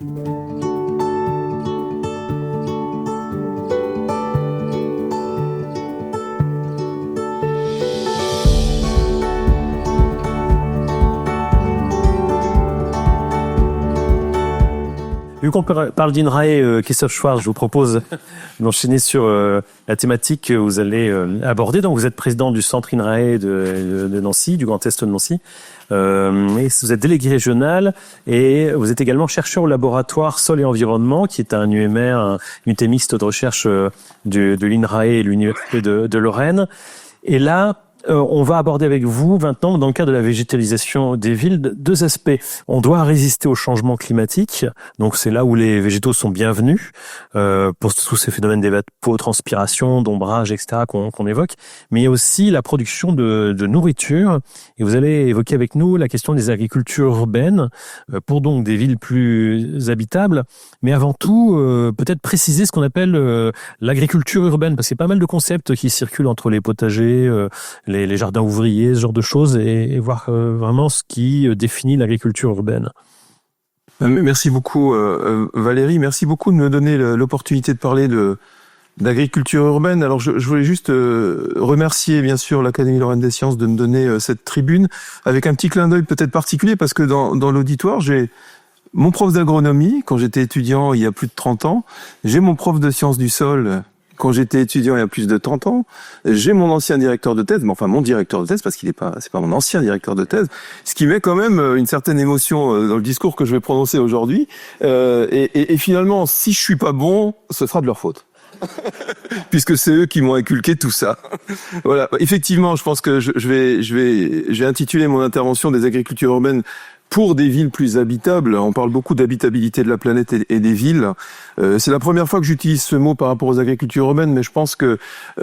Vu qu'on parle d'INRAE, Christophe Schwarz, je vous propose d'enchaîner sur la thématique que vous allez aborder. Donc, vous êtes président du centre INRAE de Nancy, du Grand Est de Nancy. Et vous êtes délégué régional et vous êtes également chercheur au laboratoire Sol et Environnement, qui est un UMR, une unité mixte de recherche de l'INRAE et l'Université de Lorraine. Et là, on va aborder avec vous maintenant, dans le cadre de la végétalisation des villes, deux aspects. On doit résister au changement climatique, donc c'est là où les végétaux sont bienvenus pour tous ces phénomènes d'évapotranspiration, d'ombrage, etc. qu'on évoque. Mais il y a aussi la production de nourriture, et vous allez évoquer avec nous la question des agricultures urbaines pour donc des villes plus habitables. Mais avant tout, peut-être préciser ce qu'on appelle l'agriculture urbaine, parce qu'il y a pas mal de concepts qui circulent entre les potagers, les jardins ouvriers, ce genre de choses, et voir vraiment ce qui définit l'agriculture urbaine. Merci beaucoup Valérie, merci beaucoup de me donner l'opportunité de parler d'agriculture urbaine. Alors je voulais juste remercier bien sûr l'Académie Lorraine des Sciences de me donner cette tribune, avec un petit clin d'œil peut-être particulier, parce que dans l'auditoire, j'ai mon prof d'agronomie quand j'étais étudiant il y a plus de 30 ans, j'ai mon prof de sciences du sol quand j'étais étudiant il y a plus de 30 ans, j'ai mon ancien directeur de thèse, mais enfin mon directeur de thèse, parce c'est pas mon ancien directeur de thèse, ce qui met quand même une certaine émotion dans le discours que je vais prononcer aujourd'hui. Et finalement, si je suis pas bon, ce sera de leur faute. Puisque c'est eux qui m'ont inculqué tout ça. Voilà. Effectivement, je pense que je vais intituler mon intervention des agricultures urbaines pour des villes plus habitables. On parle beaucoup d'habitabilité de la planète et des villes. C'est la première fois que j'utilise ce mot par rapport aux agricultures urbaines, mais je pense que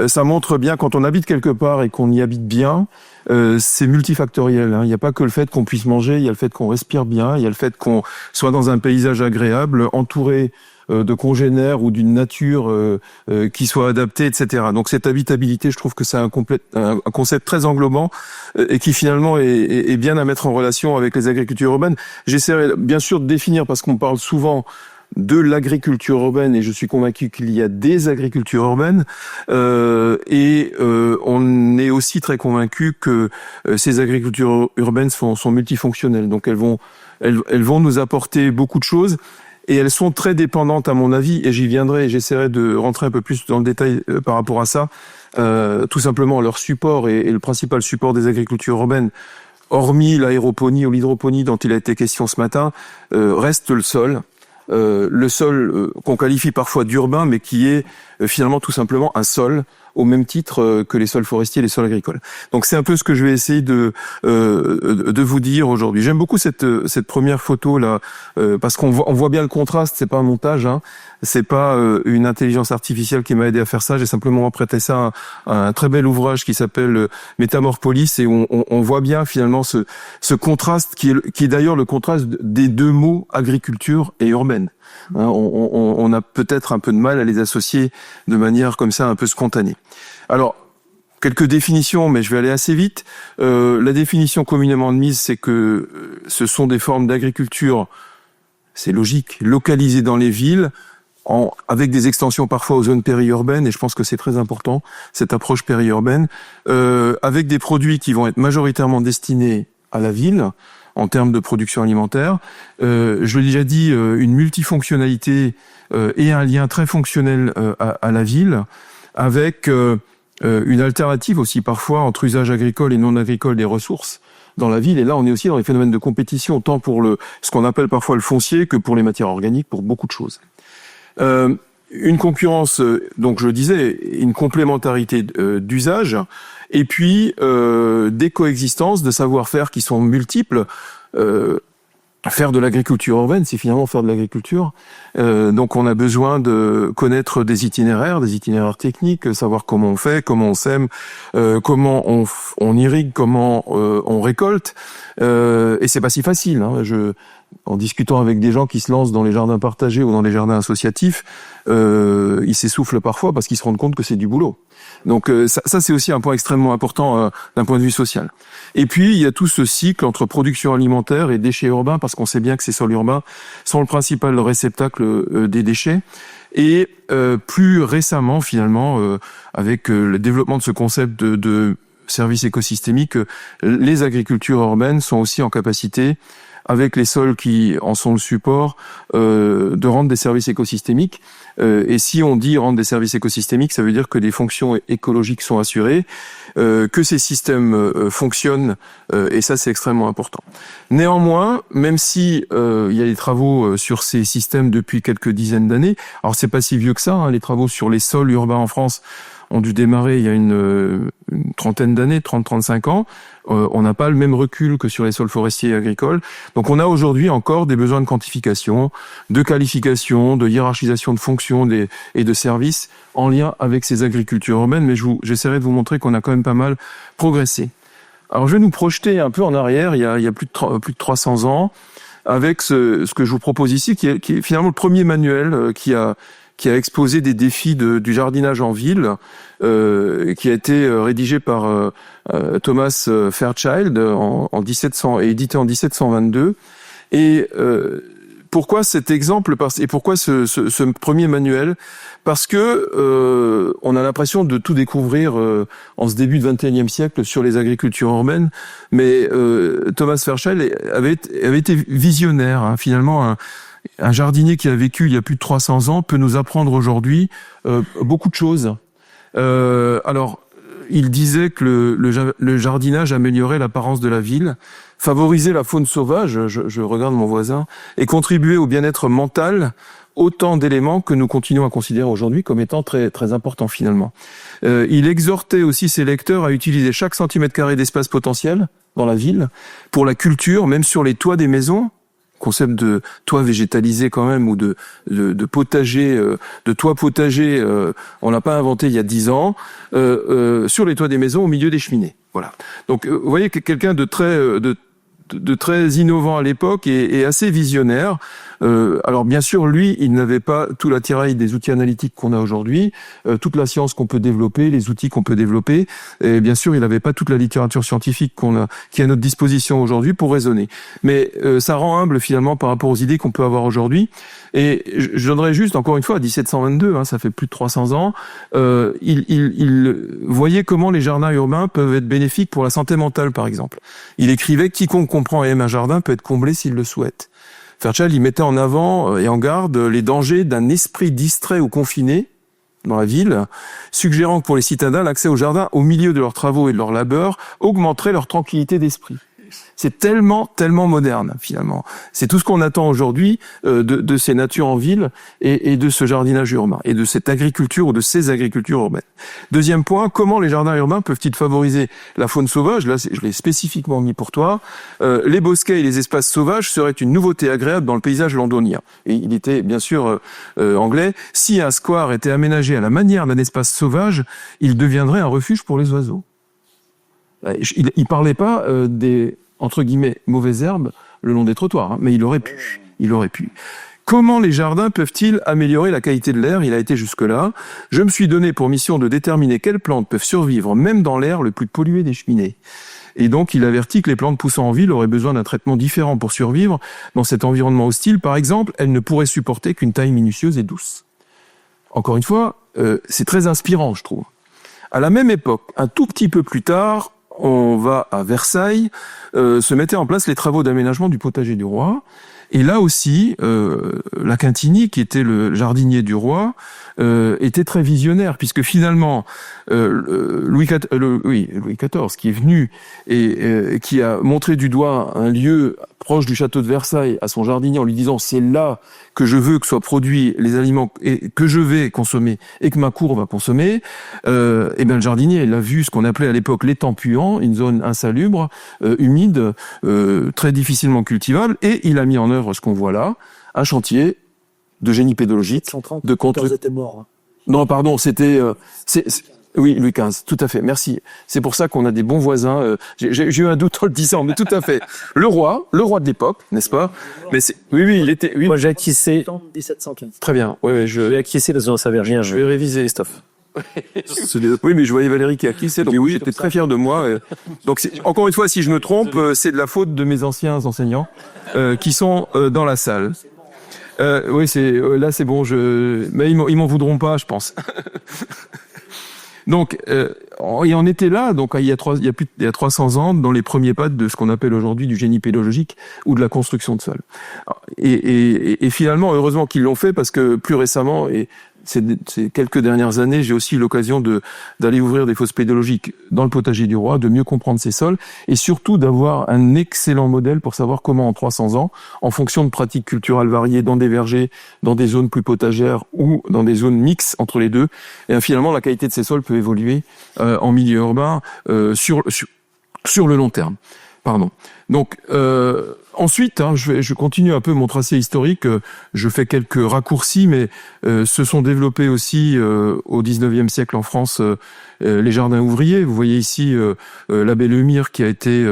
ça montre bien, quand on habite quelque part et qu'on y habite bien, c'est multifactoriel. Il n'y a pas que le fait qu'on puisse manger, il y a le fait qu'on respire bien, il y a le fait qu'on soit dans un paysage agréable, entouré de congénères ou d'une nature qui soit adaptée, etc. Donc cette habitabilité, je trouve que c'est un concept très englobant et qui finalement est bien à mettre en relation avec les agricultures urbaines. J'essaierai bien sûr de définir, parce qu'on parle souvent de l'agriculture urbaine, et je suis convaincu qu'il y a des agricultures urbaines, et on est aussi très convaincu que ces agricultures urbaines sont multifonctionnelles. Donc elles vont nous apporter beaucoup de choses. Et elles sont très dépendantes, à mon avis, et j'y viendrai, et j'essaierai de rentrer un peu plus dans le détail par rapport à ça. Tout simplement, leur support et le principal support des agricultures urbaines, hormis l'aéroponie ou l'hydroponie dont il a été question ce matin, reste le sol. Le sol qu'on qualifie parfois d'urbain, mais qui est finalement tout simplement un sol, au même titre que les sols forestiers et les sols agricoles. Donc c'est un peu ce que je vais essayer de vous dire aujourd'hui. J'aime beaucoup cette première photo là, parce qu'on voit bien le contraste. C'est pas un montage, hein. C'est pas une intelligence artificielle qui m'a aidé à faire ça. J'ai simplement prêté ça à un très bel ouvrage qui s'appelle Métamorpholis, et on voit bien finalement ce contraste qui est d'ailleurs le contraste des deux mots agriculture et urbaine. Hein, on a peut-être un peu de mal à les associer de manière comme ça un peu spontanée. Alors, quelques définitions, mais je vais aller assez vite. La définition communément admise, c'est que ce sont des formes d'agriculture, c'est logique, localisées dans les villes, avec des extensions parfois aux zones périurbaines, et je pense que c'est très important, cette approche périurbaine, avec des produits qui vont être majoritairement destinés à la ville, en termes de production alimentaire. Je l'ai déjà dit, une multifonctionnalité et un lien très fonctionnel à la ville, avec une alternative aussi parfois entre usage agricole et non agricole des ressources dans la ville. Et là, on est aussi dans les phénomènes de compétition, tant pour ce qu'on appelle parfois le foncier que pour les matières organiques, pour beaucoup de choses. Une concurrence, donc je le disais, une complémentarité d'usage, et puis des coexistences de savoir-faire qui sont multiples. Faire de l'agriculture urbaine, c'est finalement faire de l'agriculture. Donc on a besoin de connaître des itinéraires techniques, savoir comment on fait, comment on sème, comment on irrigue, comment on récolte. Et c'est pas si facile. Hein. en discutant avec des gens qui se lancent dans les jardins partagés ou dans les jardins associatifs, ils s'essoufflent parfois parce qu'ils se rendent compte que c'est du boulot. Donc ça c'est aussi un point extrêmement important d'un point de vue social. Et puis il y a tout ce cycle entre production alimentaire et déchets urbains, parce qu'on sait bien que ces sols urbains sont le principal réceptacle des déchets. Et plus récemment, finalement, avec le développement de ce concept de services écosystémiques, les agricultures urbaines sont aussi en capacité, avec les sols qui en sont le support, de rendre des services écosystémiques. Et si on dit rendre des services écosystémiques, ça veut dire que des fonctions écologiques sont assurées, que ces systèmes fonctionnent, et ça c'est extrêmement important. Néanmoins, même si il y a des travaux sur ces systèmes depuis quelques dizaines d'années, alors c'est pas si vieux que ça, hein, les travaux sur les sols urbains en France ont dû démarrer il y a une trentaine d'années, 30-35 ans. On n'a pas le même recul que sur les sols forestiers et agricoles. Donc on a aujourd'hui encore des besoins de quantification, de qualification, de hiérarchisation de fonctions et de services en lien avec ces agricultures urbaines, mais j'essaierai de vous montrer qu'on a quand même pas mal progressé. Alors je vais nous projeter un peu en arrière, il y a plus de 300 ans, avec ce que je vous propose ici, qui est finalement le premier manuel qui a exposé des défis du jardinage en ville, qui a été rédigé par Thomas Fairchild en 1700 et édité en 1722. Et pourquoi cet exemple et pourquoi ce premier manuel? Parce que on a l'impression de tout découvrir en ce début de XXIe siècle sur les agricultures urbaines, mais Thomas Fairchild avait été visionnaire, hein, finalement. Un jardinier qui a vécu il y a plus de 300 ans peut nous apprendre aujourd'hui beaucoup de choses. Alors, il disait que le jardinage améliorait l'apparence de la ville, favorisait la faune sauvage, je regarde mon voisin, et contribuait au bien-être mental, autant d'éléments que nous continuons à considérer aujourd'hui comme étant très, très importants finalement. Il exhortait aussi ses lecteurs à utiliser chaque centimètre carré d'espace potentiel dans la ville pour la culture, même sur les toits des maisons. Concept de toit végétalisé quand même, ou de potager, de toit potager, on l'a pas inventé il y a 10 ans, sur les toits des maisons au milieu des cheminées. Voilà. Donc vous voyez que quelqu'un de très innovant à l'époque et assez visionnaire. Alors bien sûr, lui, il n'avait pas tout l'attirail des outils analytiques qu'on a aujourd'hui, toute la science qu'on peut développer, les outils qu'on peut développer, et bien sûr, il n'avait pas toute la littérature scientifique qui est à notre disposition aujourd'hui pour raisonner. Mais ça rend humble finalement par rapport aux idées qu'on peut avoir aujourd'hui. Et je donnerais juste, encore une fois, à 1722, hein, ça fait plus de 300 ans, il voyait comment les jardins urbains peuvent être bénéfiques pour la santé mentale, par exemple. Il écrivait « Quiconque comprend et aime un jardin peut être comblé s'il le souhaite ». Fairchild, il mettait en avant et en garde les dangers d'un esprit distrait ou confiné dans la ville, suggérant que pour les citadins, l'accès au jardin au milieu de leurs travaux et de leurs labeurs augmenterait leur tranquillité d'esprit. C'est tellement moderne, finalement. C'est tout ce qu'on attend aujourd'hui de ces natures en ville et de ce jardinage urbain, et de cette agriculture ou de ces agricultures urbaines. Deuxième point, comment les jardins urbains peuvent-ils favoriser la faune sauvage? Là, je l'ai spécifiquement mis pour toi. Les bosquets et les espaces sauvages seraient une nouveauté agréable dans le paysage londonien. Et il était, bien sûr, anglais. Si un square était aménagé à la manière d'un espace sauvage, il deviendrait un refuge pour les oiseaux. Il parlait pas des, entre guillemets, mauvaises herbes le long des trottoirs, hein, mais il aurait pu. Comment les jardins peuvent-ils améliorer la qualité de l'air? Il a été jusque-là. Je me suis donné pour mission de déterminer quelles plantes peuvent survivre même dans l'air le plus pollué des cheminées. Et donc, il avertit que les plantes poussant en ville auraient besoin d'un traitement différent pour survivre dans cet environnement hostile. Par exemple, elles ne pourraient supporter qu'une taille minutieuse et douce. Encore une fois, c'est très inspirant, je trouve. À la même époque, un tout petit peu plus tard, on va à Versailles, se mettaient en place les travaux d'aménagement du potager du roi. Et là aussi, La Quintini, qui était le jardinier du roi, était très visionnaire, puisque finalement, Louis XIV, qui est venu et qui a montré du doigt un lieu proche du château de Versailles à son jardinier en lui disant « c'est là que je veux que soient produits les aliments que je vais consommer et que ma cour va consommer », et bien le jardinier, il a vu ce qu'on appelait à l'époque l'étang puant, une zone insalubre, humide, très difficilement cultivable, et il a mis en œuvre ce qu'on voit là, un chantier de génie pédologique, de contre... étaient morts. Non, pardon, c'était Oui, Louis XV, tout à fait. Merci. C'est pour ça qu'on a des bons voisins. J'ai eu un doute en le disant, mais tout à fait. Le roi de l'époque, n'est-ce pas? Mais oui, il était. Oui. Moi, j'ai acquiescé. 1715. Très bien. Oui, J'ai acquiescé dans un Savérgien. Je vais réviser, Christophe. Oui, mais je voyais Valérie qui a acquiescé, donc oui, j'étais très fier de moi. Donc, encore une fois, si je me trompe, c'est de la faute de mes anciens enseignants qui sont dans la salle. Oui, là, c'est bon. Mais ils m'en voudront pas, je pense. Donc, et on était là, donc il y a 300 ans, dans les premiers pas de ce qu'on appelle aujourd'hui du génie pédagogique ou de la construction de sol. Et finalement, heureusement qu'ils l'ont fait, parce que plus récemment, et ces quelques dernières années, j'ai aussi eu l'occasion d'aller ouvrir des fosses pédologiques dans le potager du roi, de mieux comprendre ces sols, et surtout d'avoir un excellent modèle pour savoir comment en 300 ans, en fonction de pratiques culturelles variées dans des vergers, dans des zones plus potagères ou dans des zones mixtes entre les deux, et finalement la qualité de ces sols peut évoluer en milieu urbain sur le long terme. Pardon. Donc ensuite, je continue un peu mon tracé historique. Je fais quelques raccourcis, mais se sont développés aussi au 19e siècle en France les jardins ouvriers. Vous voyez ici l'abbé Lemire, qui a été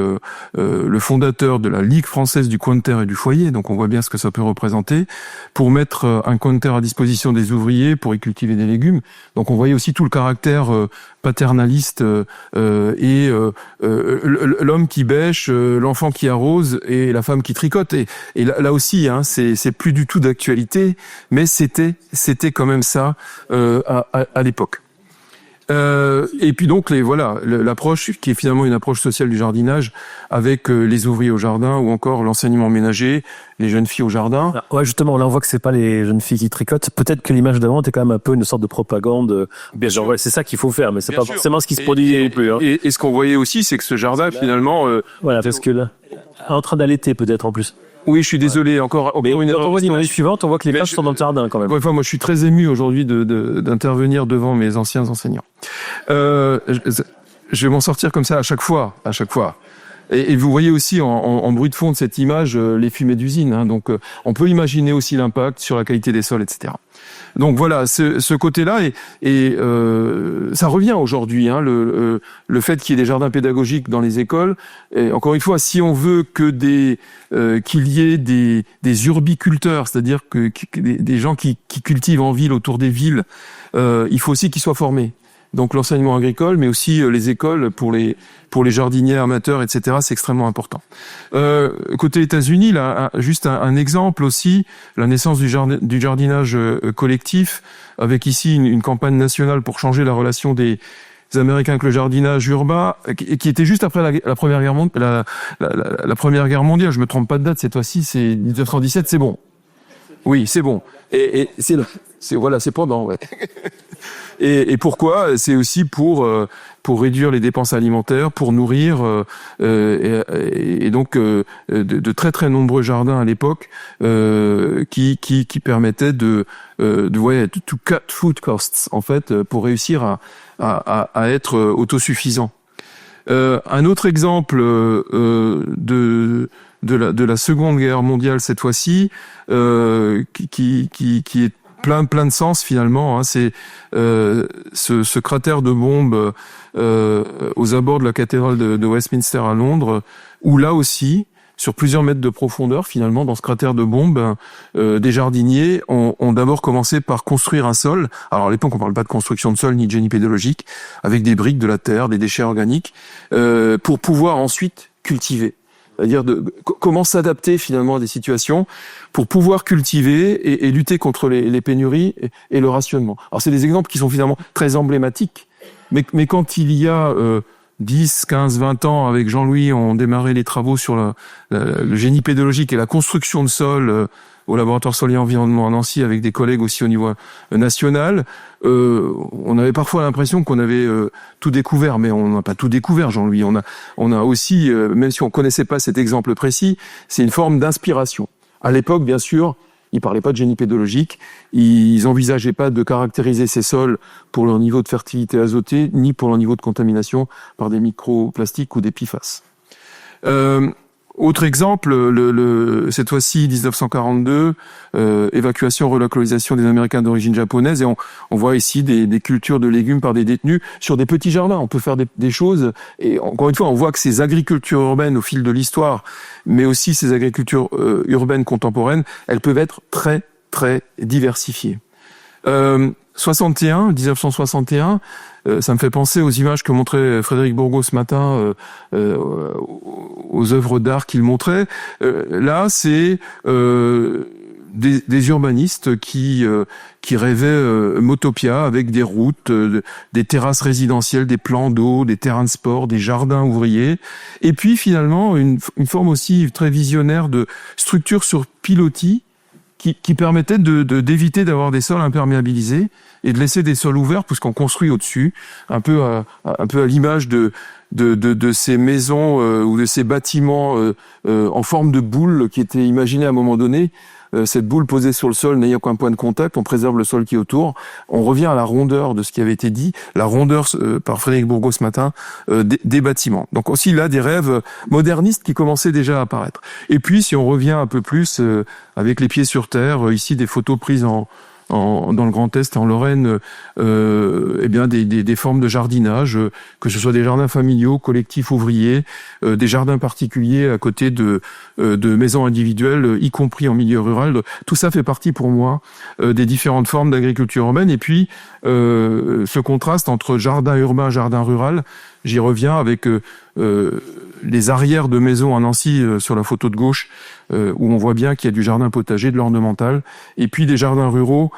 le fondateur de la Ligue française du coin de terre et du foyer. Donc on voit bien ce que ça peut représenter, pour mettre un coin de terre à disposition des ouvriers pour y cultiver des légumes. Donc on voyait aussi tout le caractère paternaliste et l'homme qui bêche, l'enfant qui arrose et la femme qui tricote. Et là aussi, hein, c'est plus du tout d'actualité, mais c'était quand même ça à l'époque. Et puis donc l'approche qui est finalement une approche sociale du jardinage, avec les ouvriers au jardin, ou encore l'enseignement ménager, les jeunes filles au jardin. Ah, ouais, justement, là on voit que c'est pas les jeunes filles qui tricotent. Peut-être que l'image d'avant était quand même un peu une sorte de propagande. Bien sûr, c'est ça qu'il faut faire, mais c'est pas forcément ce qui se produit non plus. Hein. Et ce qu'on voyait aussi, c'est que ce jardin finalement. Voilà, parce que là, en train d'allaiter peut-être en plus. Oui, je suis désolé, encore mais une quand on voit l'image suivante, on voit que les vaches sont dans le jardin quand même. Moi, je suis très ému aujourd'hui d'intervenir devant mes anciens enseignants. Je vais m'en sortir comme ça à chaque fois. Et vous voyez aussi en bruit de fond de cette image les fumées d'usine. Hein, donc, on peut imaginer aussi l'impact sur la qualité des sols, etc. Donc voilà, ce côté-là, et ça revient aujourd'hui, hein, le fait qu'il y ait des jardins pédagogiques dans les écoles. Et encore une fois, si on veut que qu'il y ait des urbiculteurs, c'est-à-dire que des gens qui cultivent en ville, autour des villes, il faut aussi qu'ils soient formés. Donc l'enseignement agricole, mais aussi les écoles pour les jardiniers amateurs, etc. C'est extrêmement important. Côté États-Unis, là, juste un exemple aussi, la naissance du jardinage collectif, avec ici une campagne nationale pour changer la relation des Américains avec le jardinage urbain, qui était juste après la Première Guerre mondiale. La Première Guerre mondiale, je me trompe pas de date cette fois-ci, c'est 1917, c'est bon. Oui, c'est bon. Et c'est pendant, ouais. Et pourquoi? C'est aussi pour réduire les dépenses alimentaires, pour nourrir, et donc de très très nombreux jardins à l'époque qui permettaient de to cut food costs, en fait, pour réussir à être autosuffisant. Un autre exemple de la Seconde Guerre mondiale cette fois-ci, qui est plein de sens finalement, hein, c'est ce cratère de bombe aux abords de la cathédrale de Westminster à Londres, où là aussi, sur plusieurs mètres de profondeur, finalement, dans ce cratère de bombe, des jardiniers ont d'abord commencé par construire un sol. Alors à l'époque, on parle pas de construction de sol ni de génie pédologique, avec des briques, de la terre, des déchets organiques, pour pouvoir ensuite cultiver. C'est-à-dire comment s'adapter finalement à des situations pour pouvoir cultiver et lutter contre les pénuries et le rationnement. Alors c'est des exemples qui sont finalement très emblématiques, mais quand il y a 10, 15, 20 ans, avec Jean-Louis, on démarrait les travaux sur le génie pédologique et la construction de sol au laboratoire Sol et Environnement à Nancy, avec des collègues aussi au niveau national. On avait parfois l'impression qu'on avait tout découvert, mais on n'a pas tout découvert, Jean-Louis. On a aussi, même si on connaissait pas cet exemple précis, c'est une forme d'inspiration. À l'époque, bien sûr, ils parlaient pas de génie pédologique, ils envisageaient pas de caractériser ces sols pour leur niveau de fertilité azotée, ni pour leur niveau de contamination par des microplastiques ou des PFAS. Autre exemple, cette fois-ci 1942, évacuation, relocalisation des Américains d'origine japonaise, et on voit ici des cultures de légumes par des détenus sur des petits jardins. On peut faire des choses, et encore une fois, on voit que ces agricultures urbaines au fil de l'histoire, mais aussi ces agricultures urbaines contemporaines, elles peuvent être très très diversifiées. 1961, ça me fait penser aux images que montrait Frédéric Bourgault ce matin, aux œuvres d'art qu'il montrait. Là, c'est des urbanistes qui rêvaient Motopia avec des routes, des terrasses résidentielles, des plans d'eau, des terrains de sport, des jardins ouvriers, et puis finalement une forme aussi très visionnaire de structure sur pilotis qui permettait d'éviter d'avoir des sols imperméabilisés et de laisser des sols ouverts puisqu'on construit au-dessus, un peu à l'image de ces maisons ou de ces bâtiments en forme de boule qui étaient imaginés à un moment donné. Cette boule posée sur le sol n'ayant qu'un point de contact, on préserve le sol qui est autour. On revient à la rondeur de ce qui avait été dit, la rondeur par Frédéric Bourgault ce matin des bâtiments. Donc aussi là des rêves modernistes qui commençaient déjà à apparaître. Et puis si on revient un peu plus avec les pieds sur terre, ici des photos prises dans le Grand Est et en Lorraine, eh bien des formes de jardinage, que ce soit des jardins familiaux, collectifs ouvriers, des jardins particuliers à côté de maisons individuelles, y compris en milieu rural. Tout ça fait partie pour moi des différentes formes d'agriculture urbaine. Et puis ce contraste entre jardin urbain, jardin rural, j'y reviens avec les arrières de maisons à Nancy sur la photo de gauche, où on voit bien qu'il y a du jardin potager, de l'ornemental, et puis des jardins ruraux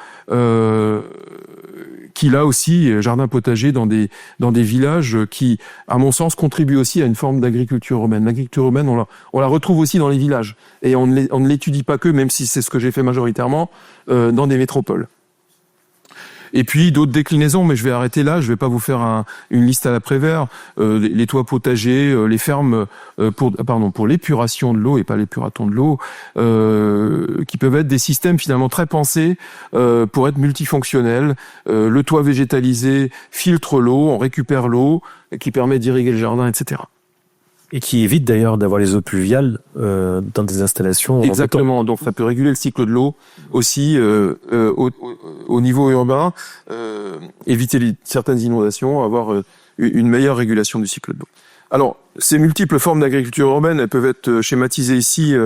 qui là aussi, jardin potager dans des villages qui, à mon sens, contribuent aussi à une forme d'agriculture urbaine. L'agriculture urbaine, on la retrouve aussi dans les villages, et on ne l'étudie pas que, même si c'est ce que j'ai fait majoritairement, dans des métropoles. Et puis d'autres déclinaisons, mais je vais arrêter là, je vais pas vous faire une liste à l'après-vert, les toits potagers, les fermes pour l'épuration de l'eau et pas l'épuration de l'eau, qui peuvent être des systèmes finalement très pensés pour être multifonctionnels. Le toit végétalisé filtre l'eau, on récupère l'eau, qui permet d'irriguer le jardin, etc. Et qui évite d'ailleurs d'avoir les eaux pluviales dans des installations. Exactement, donc ça peut réguler le cycle de l'eau aussi au niveau urbain, éviter certaines inondations, avoir une meilleure régulation du cycle de l'eau. Alors, ces multiples formes d'agriculture urbaine, elles peuvent être schématisées ici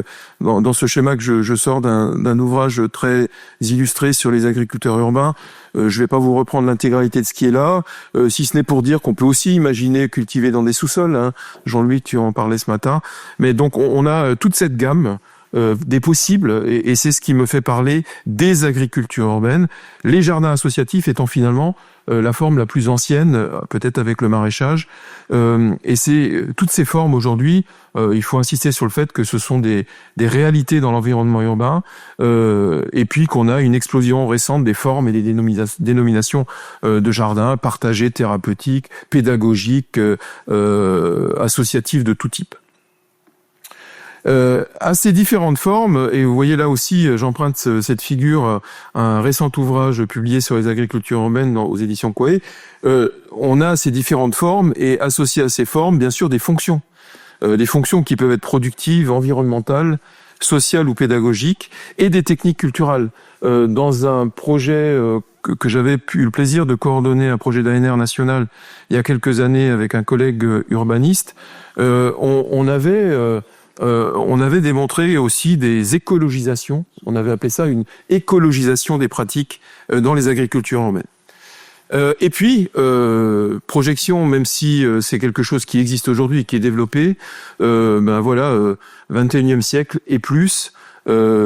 dans ce schéma que je sors d'un ouvrage très illustré sur les agriculteurs urbains. Je vais pas vous reprendre l'intégralité de ce qui est là, si ce n'est pour dire qu'on peut aussi imaginer cultiver dans des sous-sols. Hein. Jean-Louis, tu en parlais ce matin. Mais donc, on a toute cette gamme des possibles, et c'est ce qui me fait parler des agricultures urbaines. Les jardins associatifs étant finalement la forme la plus ancienne, peut-être avec le maraîchage. Et c'est toutes ces formes aujourd'hui, il faut insister sur le fait que ce sont des réalités dans l'environnement urbain, et puis qu'on a une explosion récente des formes et des dénominations de jardins partagés, thérapeutiques, pédagogiques, associatifs de tout type. À ces différentes formes, et vous voyez là aussi, j'emprunte cette figure, un récent ouvrage publié sur les agricultures urbaines aux éditions Coué, on a ces différentes formes, et associées à ces formes, bien sûr, des fonctions qui peuvent être productives, environnementales, sociales ou pédagogiques, et des techniques culturelles. Dans un projet que j'avais eu le plaisir de coordonner, un projet d'ANR national, il y a quelques années avec un collègue urbaniste, on avait démontré aussi des écologisations. On avait appelé ça une écologisation des pratiques dans les agricultures urbaines. Et puis, projection, même si c'est quelque chose qui existe aujourd'hui et qui est développé, 21e siècle et plus,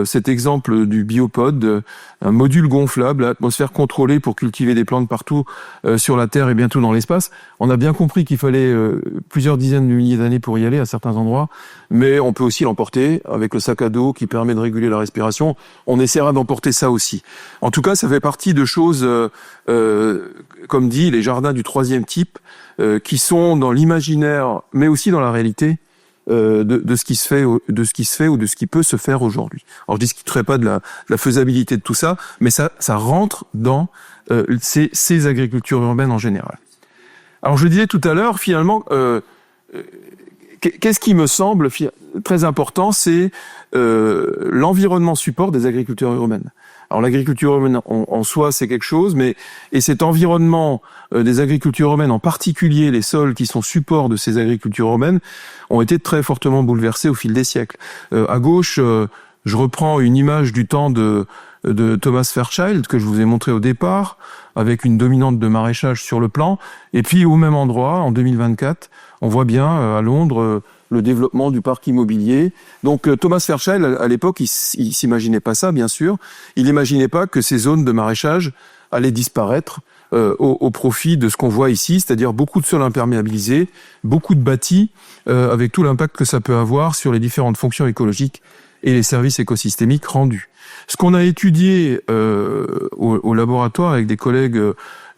cet exemple du biopod, un module gonflable à atmosphère contrôlée pour cultiver des plantes partout sur la Terre et bientôt dans l'espace. On a bien compris qu'il fallait plusieurs dizaines de milliers d'années pour y aller à certains endroits, mais on peut aussi l'emporter avec le sac à dos qui permet de réguler la respiration. On essaiera d'emporter ça aussi. En tout cas, ça fait partie de choses, comme dit, les jardins du troisième type, qui sont dans l'imaginaire, mais aussi dans la réalité, de ce qui se fait ou de ce qui peut se faire aujourd'hui. Alors je discuterai pas de la faisabilité de tout ça, mais ça rentre dans ces agricultures urbaines en général. Alors je disais tout à l'heure, finalement, qu'est-ce qui me semble très important, c'est l'environnement support des agricultures urbaines. Alors l'agriculture urbaine en soi, c'est quelque chose, et cet environnement des agricultures urbaines, en particulier les sols qui sont support de ces agricultures urbaines, ont été très fortement bouleversés au fil des siècles. À gauche, je reprends une image du temps de Thomas Fairchild que je vous ai montré au départ, avec une dominante de maraîchage sur le plan, et puis au même endroit, en 2024, on voit bien à Londres le développement du parc immobilier. Donc Thomas Fairchild, à l'époque, il s'imaginait pas ça, bien sûr. Il n'imaginait pas que ces zones de maraîchage allaient disparaître au profit de ce qu'on voit ici, c'est-à-dire beaucoup de sols imperméabilisés, beaucoup de bâtis, avec tout l'impact que ça peut avoir sur les différentes fonctions écologiques et les services écosystémiques rendus. Ce qu'on a étudié au laboratoire avec des collègues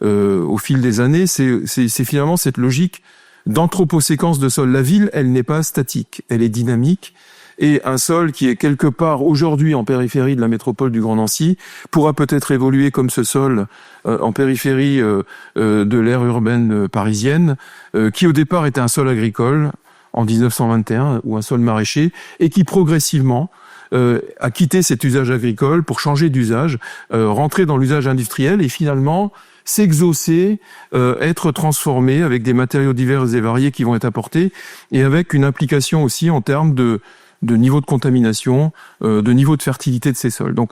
au fil des années, c'est finalement cette logique d'anthroposéquence de sol. La ville, elle n'est pas statique, elle est dynamique. Et un sol qui est quelque part aujourd'hui en périphérie de la métropole du Grand Nancy pourra peut-être évoluer comme ce sol en périphérie de l'aire urbaine parisienne, qui au départ était un sol agricole en 1921 ou un sol maraîcher, et qui progressivement a quitté cet usage agricole pour changer d'usage, rentrer dans l'usage industriel et finalement s'exaucer, être transformé avec des matériaux divers et variés qui vont être apportés, et avec une implication aussi en termes de niveau de contamination, de niveau de fertilité de ces sols. Donc,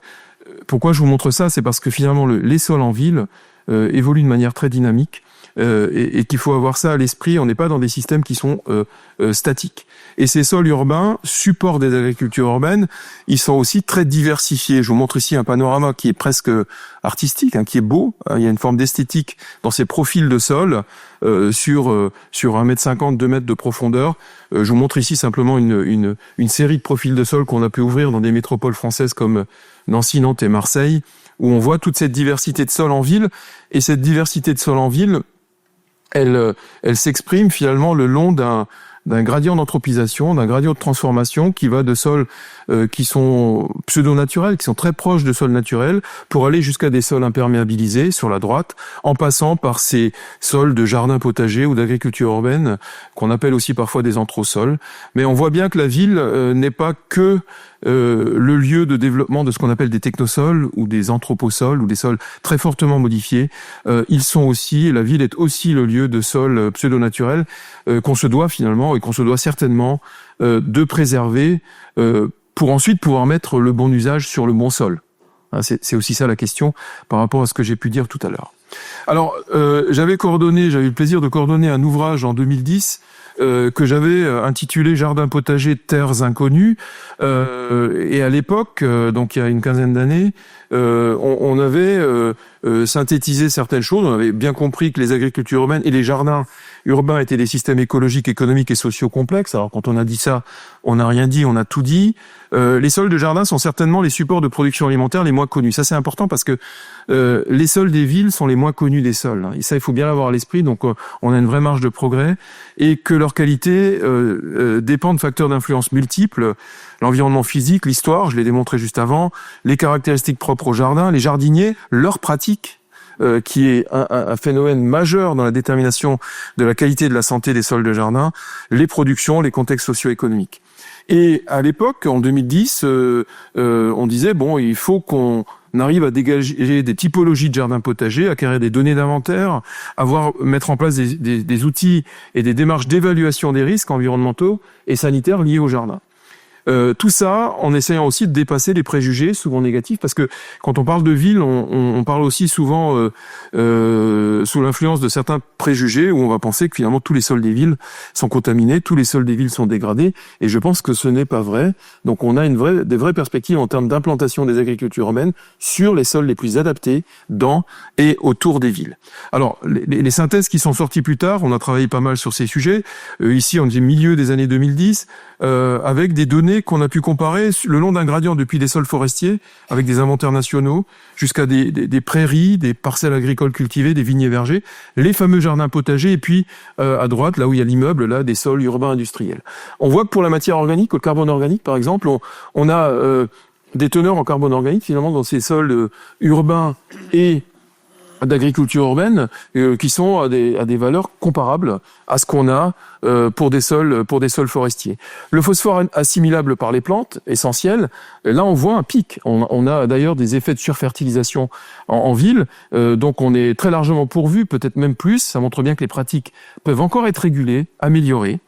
pourquoi je vous montre ça? C'est parce que finalement, les sols en ville évoluent de manière très dynamique, et qu'il faut avoir ça à l'esprit. On n'est pas dans des systèmes qui sont statiques. Et ces sols urbains, support des agricultures urbaines, ils sont aussi très diversifiés. Je vous montre ici un panorama qui est presque artistique, qui est beau. Il y a une forme d'esthétique dans ces profils de sol sur 1,50 m, 2 mètres de profondeur. Je vous montre ici simplement une série de profils de sol qu'on a pu ouvrir dans des métropoles françaises comme Nancy, Nantes et Marseille, où on voit toute cette diversité de sols en ville. Et cette diversité de sols en ville, elle s'exprime finalement le long d'un gradient d'anthropisation, d'un gradient de transformation qui va de sols qui sont pseudo-naturels, qui sont très proches de sols naturels, pour aller jusqu'à des sols imperméabilisés sur la droite, en passant par ces sols de jardins potagers ou d'agriculture urbaine, qu'on appelle aussi parfois des anthrosols. Mais on voit bien que la ville n'est pas que le lieu de développement de ce qu'on appelle des technosols ou des anthroposols ou des sols très fortement modifiés. Ils sont aussi, la ville est aussi le lieu de sols pseudo-naturels qu'on se doit finalement et qu'on se doit certainement de préserver pour ensuite pouvoir mettre le bon usage sur le bon sol. C'est aussi ça la question par rapport à ce que j'ai pu dire tout à l'heure. Alors, j'avais eu le plaisir de coordonner un ouvrage en 2010 que j'avais intitulé Jardin potager terres inconnues, et à l'époque, donc il y a une quinzaine d'années, on avait synthétisé certaines choses. On avait bien compris que les agricultures urbaines et les jardins urbains étaient des systèmes écologiques, économiques et sociaux complexes. Alors quand on a dit ça, on n'a rien dit, on a tout dit. Les sols de jardin sont certainement les supports de production alimentaire les moins connus. Ça c'est important parce que les sols des villes sont les moins connus des sols. Et ça, il faut bien l'avoir à l'esprit. Donc on a une vraie marge de progrès, et que leur qualité dépend de facteurs d'influence multiples. L'environnement physique, l'histoire, je l'ai démontré juste avant, les caractéristiques propres au jardin, les jardiniers, leur pratique, qui est un phénomène majeur dans la détermination de la qualité et de la santé des sols de jardin, les productions, les contextes socio-économiques. Et à l'époque, en 2010, on disait, il faut qu'on arrive à dégager des typologies de jardins potagers, acquérir des données d'inventaire, mettre en place des outils et des démarches d'évaluation des risques environnementaux et sanitaires liés au jardin. Tout ça en essayant aussi de dépasser les préjugés souvent négatifs, parce que quand on parle de ville, on parle aussi souvent sous l'influence de certains préjugés, où on va penser que finalement tous les sols des villes sont contaminés, tous les sols des villes sont dégradés, et je pense que ce n'est pas vrai. Donc on a des vraies perspectives en termes d'implantation des agricultures urbaines sur les sols les plus adaptés dans et autour des villes. Alors les synthèses qui sont sorties plus tard, on a travaillé pas mal sur ces sujets. Ici on dit milieu des années 2010, avec des données qu'on a pu comparer le long d'un gradient depuis des sols forestiers avec des inventaires nationaux jusqu'à des prairies, des parcelles agricoles cultivées, des vignes et vergers, les fameux jardins potagers, et puis à droite, là où il y a l'immeuble, là des sols urbains industriels. On voit que pour la matière organique, le carbone organique par exemple, on a des teneurs en carbone organique finalement dans ces sols urbains et d'agriculture urbaine qui sont à des valeurs comparables à ce qu'on a pour des sols forestiers. Le phosphore assimilable par les plantes, essentiel, là on voit un pic. On a d'ailleurs des effets de surfertilisation en ville, donc on est très largement pourvu, peut-être même plus. Ça montre bien que les pratiques peuvent encore être régulées, améliorées.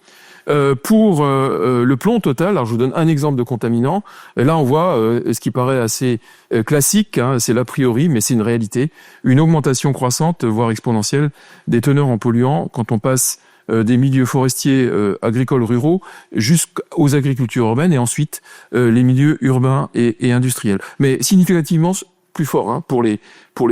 Pour le plomb total, alors je vous donne un exemple de contaminant. Et là, on voit ce qui paraît assez classique, hein, c'est l'a priori, mais c'est une réalité, une augmentation croissante, voire exponentielle, des teneurs en polluants quand on passe des milieux forestiers, agricoles, ruraux, jusqu'aux agricultures urbaines et ensuite les milieux urbains et industriels. Mais significativement plus fort, hein, pour les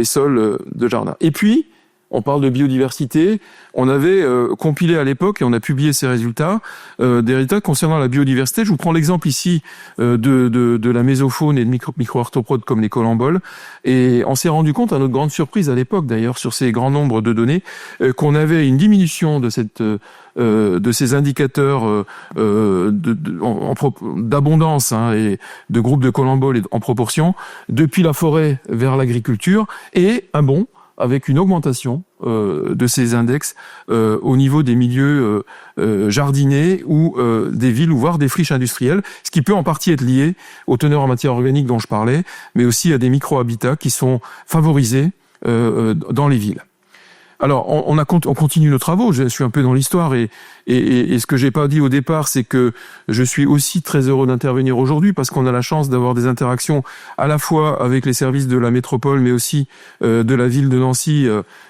sols de jardin. Et puis, on parle de biodiversité. On avait compilé à l'époque, et on a publié ces résultats, des résultats concernant la biodiversité. Je vous prends l'exemple ici de la mésofaune et de micro-arthropodes comme les colamboles. Et on s'est rendu compte, à notre grande surprise à l'époque d'ailleurs, sur ces grands nombres de données, qu'on avait une diminution de ces indicateurs d'abondance, hein, et de groupes de colamboles en proportion depuis la forêt vers l'agriculture, et un bond avec une augmentation de ces index au niveau des milieux jardinés ou des villes ou voire des friches industrielles, ce qui peut en partie être lié aux teneurs en matière organique dont je parlais, mais aussi à des micro-habitats qui sont favorisés dans les villes. Alors, on continue nos travaux. Je suis un peu dans l'histoire et ce que j'ai pas dit au départ, c'est que je suis aussi très heureux d'intervenir aujourd'hui parce qu'on a la chance d'avoir des interactions à la fois avec les services de la métropole, mais aussi de la ville de Nancy.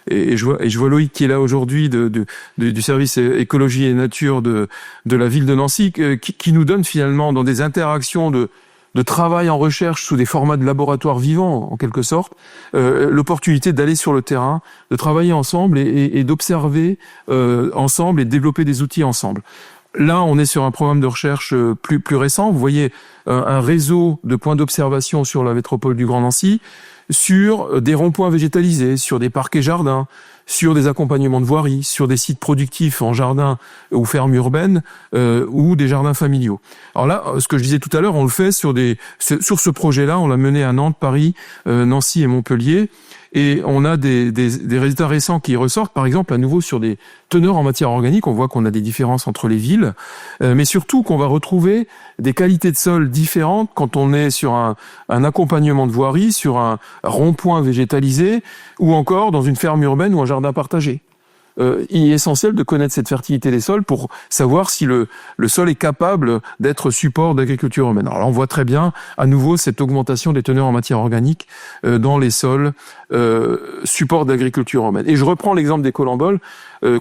Et je vois Loïc qui est là aujourd'hui du service écologie et nature de la ville de Nancy, qui nous donne finalement dans des interactions de travail en recherche sous des formats de laboratoire vivants, en quelque sorte, l'opportunité d'aller sur le terrain, de travailler ensemble et d'observer ensemble et de développer des outils ensemble. Là, on est sur un programme de recherche plus récent. Vous voyez un réseau de points d'observation sur la métropole du Grand Nancy, sur des ronds-points végétalisés, sur des parcs et jardins, sur des accompagnements de voirie, sur des sites productifs en jardin ou fermes urbaines ou des jardins familiaux. Alors là, ce que je disais tout à l'heure, on le fait sur ce projet-là, on l'a mené à Nantes, Paris, Nancy et Montpellier. Et on a des résultats récents qui ressortent, par exemple, à nouveau sur des teneurs en matière organique. On voit qu'on a des différences entre les villes, mais surtout qu'on va retrouver des qualités de sol différentes quand on est sur un accompagnement de voirie, sur un rond-point végétalisé, ou encore dans une ferme urbaine ou un jardin partagé. Il est essentiel de connaître cette fertilité des sols pour savoir si le sol est capable d'être support d'agriculture urbaine. Alors là, on voit très bien, à nouveau, cette augmentation des teneurs en matière organique dans les sols support d'agriculture urbaine. Et je reprends l'exemple des colamboles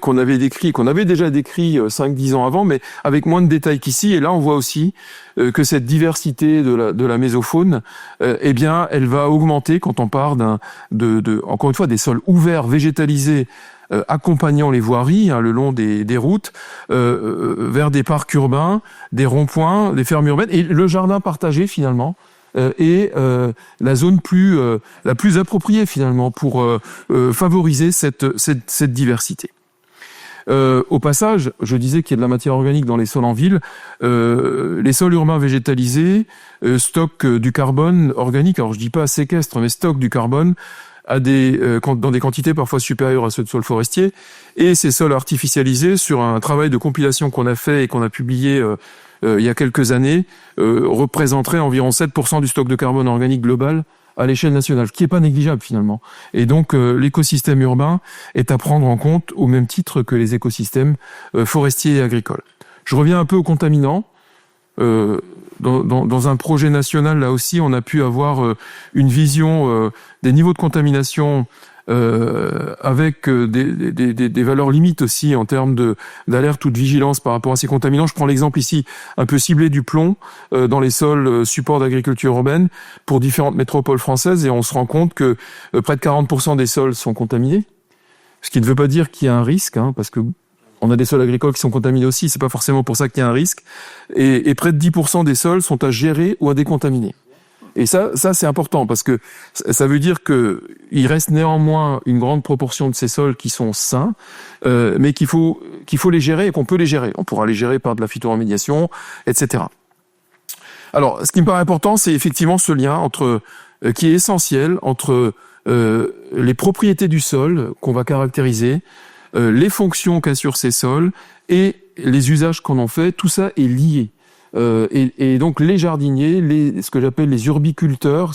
qu'on avait déjà décrit 5-10 ans avant, mais avec moins de détails qu'ici. Et là, on voit aussi que cette diversité de la mésofaune, eh bien, elle va augmenter quand on part encore une fois, des sols ouverts, végétalisés, accompagnant les voiries, hein, le long des routes, vers des parcs urbains, des ronds-points, des fermes urbaines, et le jardin partagé finalement est la zone la plus appropriée finalement pour favoriser cette diversité. Au passage, je disais qu'il y a de la matière organique dans les sols en ville. Les sols urbains végétalisés stockent du carbone organique. Alors je dis pas séquestre, mais stockent du carbone dans des quantités parfois supérieures à ceux de sols forestiers. Et ces sols artificialisés, sur un travail de compilation qu'on a fait et qu'on a publié il y a quelques années, représenteraient environ 7% du stock de carbone organique global à l'échelle nationale, ce qui n'est pas négligeable finalement. Et donc l'écosystème urbain est à prendre en compte au même titre que les écosystèmes forestiers et agricoles. Je reviens un peu aux contaminants. Dans un projet national, là aussi, on a pu avoir une vision des niveaux de contamination avec des valeurs limites aussi en termes d'alerte ou de vigilance par rapport à ces contaminants. Je prends l'exemple ici un peu ciblé du plomb dans les sols supports d'agriculture urbaine pour différentes métropoles françaises, et on se rend compte que près de 40% des sols sont contaminés, ce qui ne veut pas dire qu'il y a un risque, hein, parce que on a des sols agricoles qui sont contaminés aussi, c'est pas forcément pour ça qu'il y a un risque, et près de 10% des sols sont à gérer ou à décontaminer. Et ça c'est important, parce que ça veut dire que il reste néanmoins une grande proportion de ces sols qui sont sains, mais qu'il faut les gérer et qu'on peut les gérer. On pourra les gérer par de la phytoremédiation, etc. Alors, ce qui me paraît important, c'est effectivement ce lien entre qui est essentiel entre les propriétés du sol qu'on va caractériser, les fonctions qu'assurent ces sols et les usages qu'on en fait. Tout ça est lié. Et donc les jardiniers, ce que j'appelle les urbiculteurs,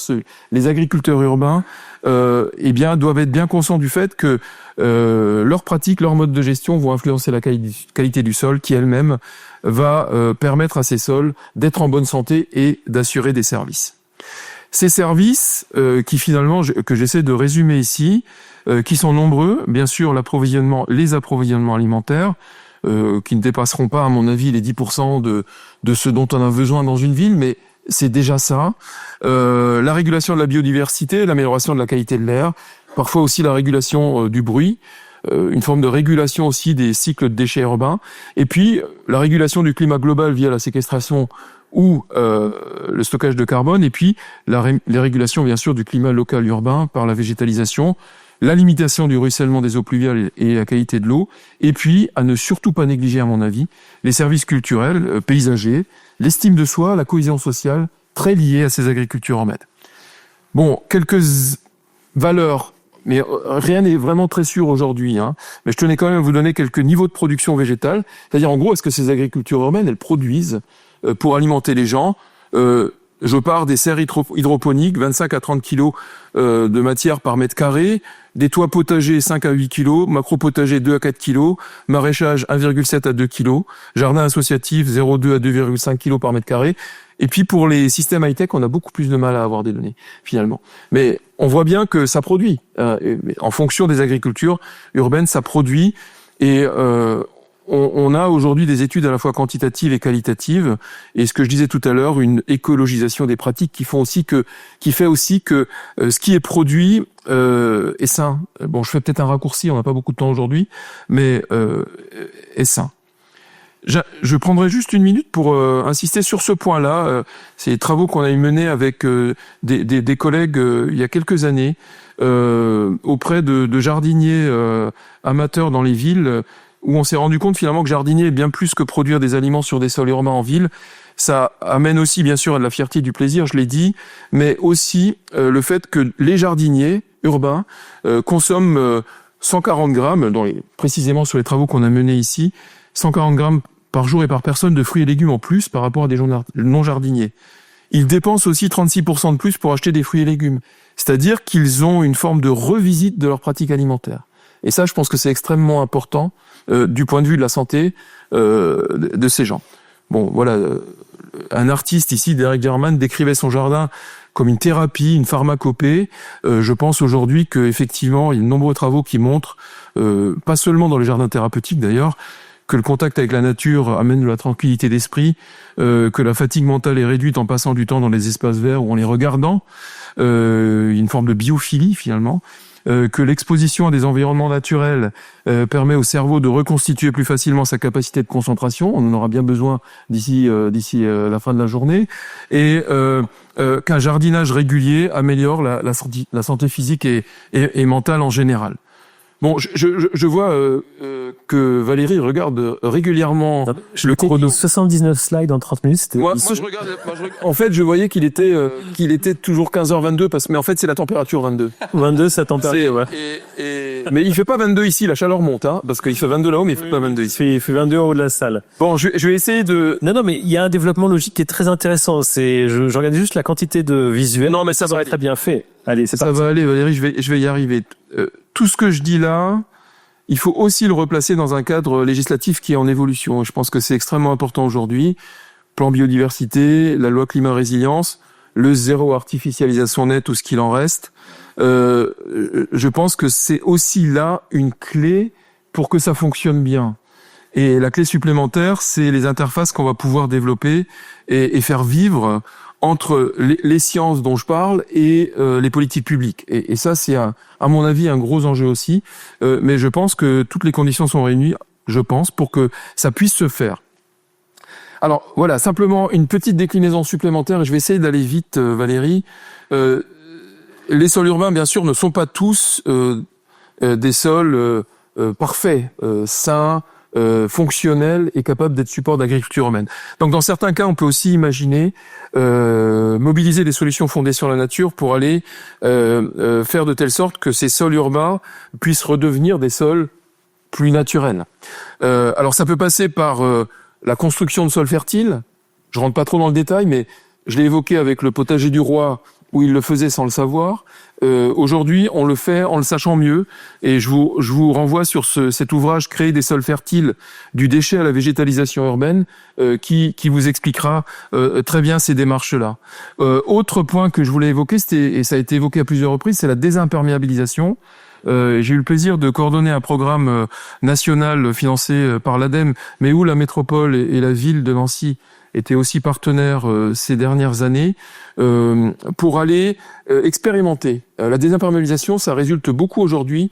les agriculteurs urbains, doivent être bien conscients du fait que leurs pratiques, leurs modes de gestion vont influencer la qualité du sol, qui elle-même va permettre à ces sols d'être en bonne santé et d'assurer des services. Ces services qui finalement que j'essaie de résumer ici, qui sont nombreux, bien sûr les approvisionnements alimentaires, qui ne dépasseront pas, à mon avis, les 10% de ce dont on a besoin dans une ville, mais c'est déjà ça. La régulation de la biodiversité, l'amélioration de la qualité de l'air, parfois aussi la régulation du bruit, une forme de régulation aussi des cycles de déchets urbains, et puis la régulation du climat global via la séquestration ou le stockage de carbone, et puis les régulations, bien sûr, du climat local urbain par la végétalisation, la limitation du ruissellement des eaux pluviales et la qualité de l'eau, et puis, à ne surtout pas négliger, à mon avis, les services culturels, paysagers, l'estime de soi, la cohésion sociale, très liés à ces agricultures urbaines. Bon, quelques valeurs, mais rien n'est vraiment très sûr aujourd'hui, mais je tenais quand même à vous donner quelques niveaux de production végétale, c'est-à-dire, en gros, est-ce que ces agricultures urbaines, elles produisent pour alimenter les gens je pars des serres hydroponiques, 25 à 30 kilos de matière par mètre carré, des toits potagers 5 à 8 kilos, macro-potagers 2 à 4 kilos, maraîchage 1,7 à 2 kilos, jardin associatif 0,2 à 2,5 kilos par mètre carré. Et puis pour les systèmes high-tech, on a beaucoup plus de mal à avoir des données, finalement. Mais on voit bien que ça produit. En fonction des agricultures urbaines, ça produit. Et on a aujourd'hui des études à la fois quantitatives et qualitatives, et ce que je disais tout à l'heure, une écologisation des pratiques qui fait aussi que ce qui est produit est sain. Bon, je fais peut-être un raccourci, on n'a pas beaucoup de temps aujourd'hui, mais est sain. Je prendrai juste une minute pour insister sur ce point-là. C'est des travaux qu'on a menés avec des collègues il y a quelques années auprès de jardiniers amateurs dans les villes, où on s'est rendu compte finalement que jardiner est bien plus que produire des aliments sur des sols urbains en ville. Ça amène aussi bien sûr à de la fierté, du plaisir, je l'ai dit, mais aussi le fait que les jardiniers urbains consomment 140 grammes, précisément sur les travaux qu'on a menés ici, 140 grammes par jour et par personne de fruits et légumes en plus par rapport à des non-jardiniers. Ils dépensent aussi 36% de plus pour acheter des fruits et légumes. C'est-à-dire qu'ils ont une forme de revisite de leur pratique alimentaire. Et ça, je pense que c'est extrêmement important du point de vue de la santé de ces gens. Bon, voilà, un artiste ici, Derek German, décrivait son jardin comme une thérapie, une pharmacopée. Je pense aujourd'hui qu'effectivement, il y a de nombreux travaux qui montrent, pas seulement dans les jardins thérapeutiques d'ailleurs, que le contact avec la nature amène de la tranquillité d'esprit, que la fatigue mentale est réduite en passant du temps dans les espaces verts ou en les regardant, une forme de biophilie finalement, que l'exposition à des environnements naturels permet au cerveau de reconstituer plus facilement sa capacité de concentration. On en aura bien besoin d'ici la fin de la journée. Et qu'un jardinage régulier améliore la santé physique et mentale en général. Bon, je vois que Valérie regarde régulièrement le chrono. 79 slides en 30 minutes. Moi, je regarde. En fait, je voyais qu'il était toujours 15h22 mais en fait, c'est la température 22. 22, c'est la température, ouais. Mais il fait pas 22 ici, la chaleur monte, parce qu'il fait 22 là-haut, mais il fait pas 22 ici. Il fait 22 en haut de la salle. Bon, je vais essayer de... Non, mais il y a un développement logique qui est très intéressant. Je regarde juste la quantité de visuels. Non, mais ça va aller. Très bien fait. Allez, c'est parti. Ça va aller, Valérie, je vais y arriver. Tout ce que je dis là, il faut aussi le replacer dans un cadre législatif qui est en évolution. Je pense que c'est extrêmement important aujourd'hui. Plan biodiversité, la loi climat résilience, le zéro artificialisation nette ou ce qu'il en reste. Je pense que c'est aussi là une clé pour que ça fonctionne bien. Et la clé supplémentaire, c'est les interfaces qu'on va pouvoir développer et faire vivre entre les sciences dont je parle et les politiques publiques. Et ça, c'est à mon avis un gros enjeu aussi. Mais je pense que toutes les conditions sont réunies, pour que ça puisse se faire. Alors voilà, simplement une petite déclinaison supplémentaire, et je vais essayer d'aller vite, Valérie. Les sols urbains, bien sûr, ne sont pas tous des sols parfaits, sains, fonctionnel et capable d'être support d'agriculture urbaine. Donc dans certains cas, on peut aussi imaginer mobiliser des solutions fondées sur la nature pour aller faire de telle sorte que ces sols urbains puissent redevenir des sols plus naturels. Alors ça peut passer par la construction de sols fertiles. Je rentre pas trop dans le détail, mais je l'ai évoqué avec le potager du roi, où il le faisait sans le savoir. Aujourd'hui, on le fait en le sachant mieux. Et je vous renvoie sur cet ouvrage « Créer des sols fertiles du déchet à la végétalisation urbaine » qui vous expliquera très bien ces démarches-là. Autre point que je voulais évoquer, et ça a été évoqué à plusieurs reprises, c'est la désimperméabilisation. J'ai eu le plaisir de coordonner un programme national financé par l'ADEME, mais où la métropole et la ville de Nancy étaient aussi partenaires ces dernières années, pour aller expérimenter. La désimperméabilisation, ça résulte beaucoup aujourd'hui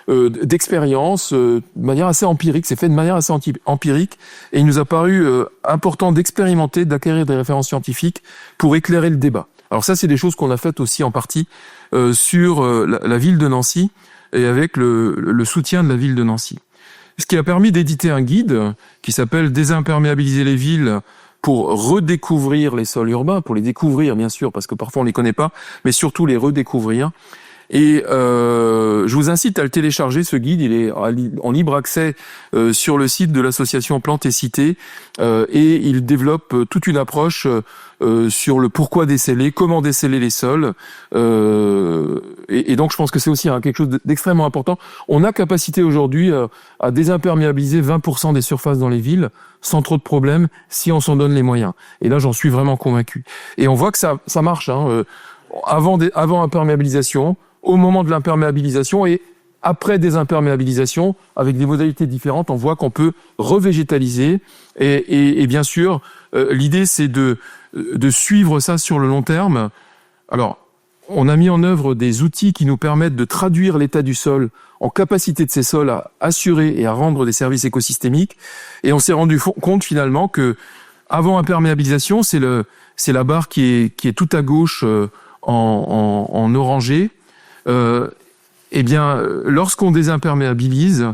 d'expériences de manière assez empirique, c'est fait de manière assez empirique, et il nous a paru important d'expérimenter, d'acquérir des références scientifiques pour éclairer le débat. Alors ça, c'est des choses qu'on a faites aussi en partie sur la ville de Nancy, et avec le soutien de la ville de Nancy. Ce qui a permis d'éditer un guide qui s'appelle « Désimperméabiliser les villes » pour redécouvrir les sols urbains, pour les découvrir bien sûr, parce que parfois on les connaît pas, mais surtout les redécouvrir. Et je vous incite à le télécharger, ce guide, il est en libre accès sur le site de l'association Plantes et Cités, et il développe toute une approche sur le pourquoi déceler, comment déceler les sols, et donc je pense que c'est aussi quelque chose d'extrêmement important. On a capacité aujourd'hui à désimperméabiliser 20% des surfaces dans les villes sans trop de problèmes si on s'en donne les moyens. Et là, j'en suis vraiment convaincu. Et on voit que ça marche, avant imperméabilisation, au moment de l'imperméabilisation et après désimperméabilisation, avec des modalités différentes, on voit qu'on peut revégétaliser. Et bien sûr, l'idée, c'est de suivre ça sur le long terme. Alors, on a mis en œuvre des outils qui nous permettent de traduire l'état du sol en capacité de ces sols à assurer et à rendre des services écosystémiques. Et on s'est rendu compte finalement que avant imperméabilisation, c'est la barre qui est tout à gauche en orangé. Eh bien, lorsqu'on désimperméabilise,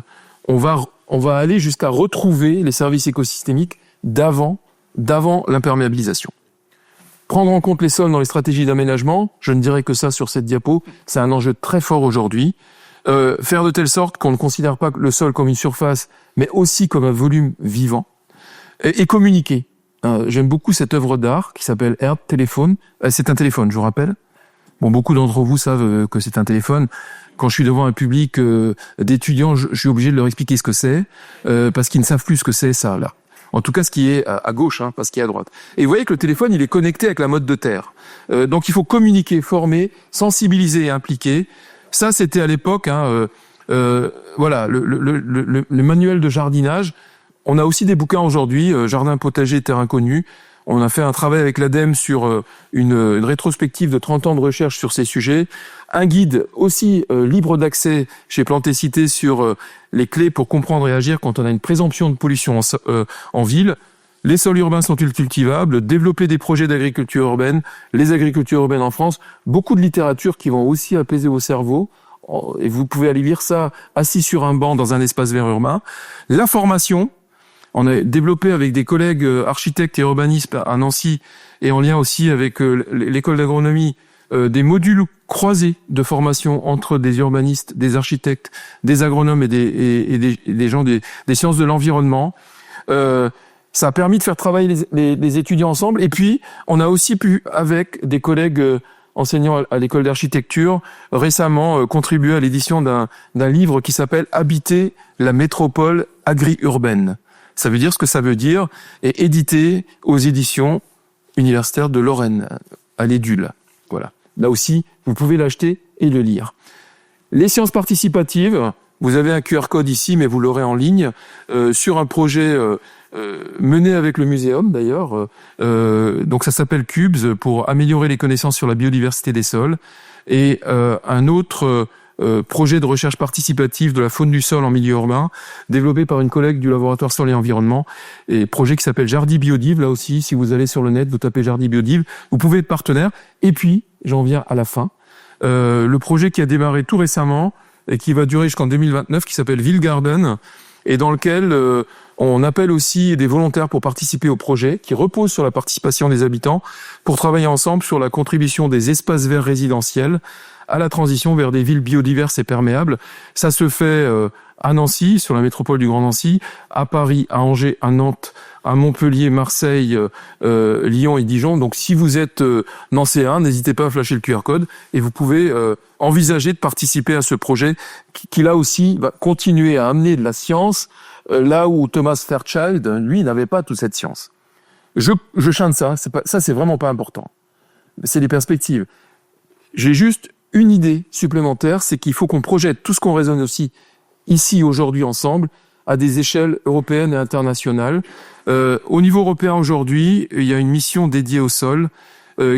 on va aller jusqu'à retrouver les services écosystémiques d'avant l'imperméabilisation. Prendre en compte les sols dans les stratégies d'aménagement, je ne dirais que ça sur cette diapo, c'est un enjeu très fort aujourd'hui. Faire de telle sorte qu'on ne considère pas le sol comme une surface, mais aussi comme un volume vivant. Et communiquer. J'aime beaucoup cette œuvre d'art qui s'appelle Earth Telephone. C'est un téléphone, je vous rappelle. Bon, beaucoup d'entre vous savent que c'est un téléphone. Quand je suis devant un public d'étudiants, je suis obligé de leur expliquer ce que c'est, parce qu'ils ne savent plus ce que c'est ça, là. En tout cas, ce qui est à gauche, pas ce qui est à droite. Et vous voyez que le téléphone, il est connecté avec la mode de terre. Donc il faut communiquer, former, sensibiliser et impliquer. Ça, c'était à l'époque, voilà, le manuel de jardinage. On a aussi des bouquins aujourd'hui, Jardin, potager, terre inconnue. On a fait un travail avec l'ADEME sur une rétrospective de 30 ans de recherche sur ces sujets. Un guide aussi libre d'accès chez Plantes et Cités sur les clés pour comprendre et agir quand on a une présomption de pollution en ville. Les sols urbains sont-ils cultivables? Développer des projets d'agriculture urbaine, les agricultures urbaines en France. Beaucoup de littérature qui vont aussi apaiser vos cerveaux. Et vous pouvez aller lire ça assis sur un banc dans un espace vert urbain. La formation. On a développé avec des collègues architectes et urbanistes à Nancy et en lien aussi avec l'école d'agronomie des modules croisés de formation entre des urbanistes, des architectes, des agronomes et des gens des sciences de l'environnement. Ça a permis de faire travailler les étudiants ensemble. Et puis, on a aussi pu, avec des collègues enseignants à l'école d'architecture, récemment contribuer à l'édition d'un livre qui s'appelle « Habiter la métropole agri-urbaine ». Ça veut dire ce que ça veut dire, et édité aux éditions universitaires de Lorraine, à l'Édule. Voilà. Là aussi, vous pouvez l'acheter et le lire. Les sciences participatives, vous avez un QR code ici, mais vous l'aurez en ligne, sur un projet mené avec le muséum d'ailleurs. Donc ça s'appelle Cubes, pour améliorer les connaissances sur la biodiversité des sols. Et un autre projet de recherche participative de la faune du sol en milieu urbain, développé par une collègue du laboratoire Sol et Environnement, et projet qui s'appelle Jardi Biodive. Là aussi, si vous allez sur le net, vous tapez Jardi Biodive, vous pouvez être partenaire. Et puis, j'en viens à la fin, le projet qui a démarré tout récemment et qui va durer jusqu'en 2029, qui s'appelle Ville Garden, et dans lequel on appelle aussi des volontaires pour participer au projet, qui repose sur la participation des habitants, pour travailler ensemble sur la contribution des espaces verts résidentiels à la transition vers des villes biodiverses et perméables. Ça se fait à Nancy, sur la métropole du Grand Nancy, à Paris, à Angers, à Nantes, à Montpellier, Marseille, Lyon et Dijon. Donc si vous êtes nancéen, n'hésitez pas à flasher le QR code et vous pouvez envisager de participer à ce projet qui là aussi va continuer à amener de la science là où Thomas Fairchild, lui, n'avait pas toute cette science. Je chante ça, c'est vraiment pas important. C'est des perspectives. J'ai juste une idée supplémentaire, c'est qu'il faut qu'on projette tout ce qu'on raisonne aussi ici aujourd'hui ensemble à des échelles européennes et internationales. Au niveau européen aujourd'hui, il y a une mission dédiée au sol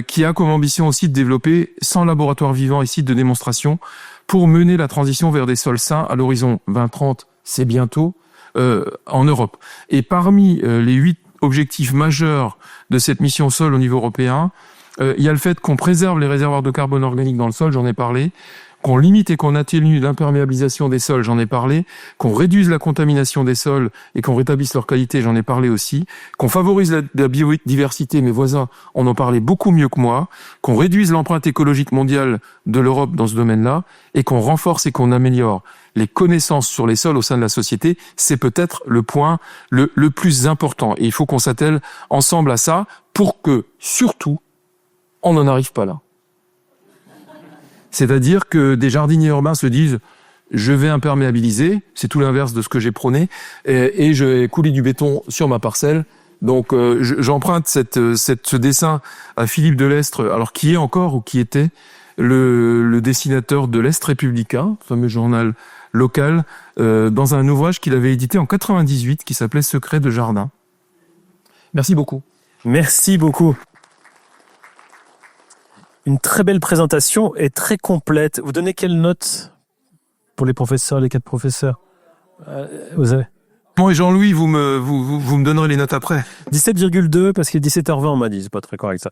qui a comme ambition aussi de développer 100 laboratoires vivants et sites de démonstration pour mener la transition vers des sols sains à l'horizon 2030, c'est bientôt, en Europe. Et parmi les 8 objectifs majeurs de cette mission sol au niveau européen, il y a le fait qu'on préserve les réservoirs de carbone organique dans le sol, j'en ai parlé, qu'on limite et qu'on atténue l'imperméabilisation des sols, j'en ai parlé, qu'on réduise la contamination des sols et qu'on rétablisse leur qualité, j'en ai parlé aussi, qu'on favorise la biodiversité, mes voisins en ont parlé beaucoup mieux que moi, qu'on réduise l'empreinte écologique mondiale de l'Europe dans ce domaine-là, et qu'on renforce et qu'on améliore les connaissances sur les sols au sein de la société. C'est peut-être le point le plus important. Et il faut qu'on s'attelle ensemble à ça pour que, surtout, on n'en arrive pas là. C'est-à-dire que des jardiniers urbains se disent « je vais imperméabiliser », c'est tout l'inverse de ce que j'ai prôné, et je vais couler du béton sur ma parcelle. Donc j'emprunte ce dessin à Philippe Delestre, alors qui est encore ou qui était le dessinateur de l'Est républicain, fameux journal local, dans un ouvrage qu'il avait édité en 98 qui s'appelait « Secrets de jardin ». Merci beaucoup. Merci beaucoup. Une très belle présentation et très complète. Vous donnez quelle note pour les professeurs, les 4 professeurs vous avez Moi et Jean-Louis, vous me donnerez les notes après. 17,2 parce qu'il est 17h20, on m'a dit. C'est pas très correct ça.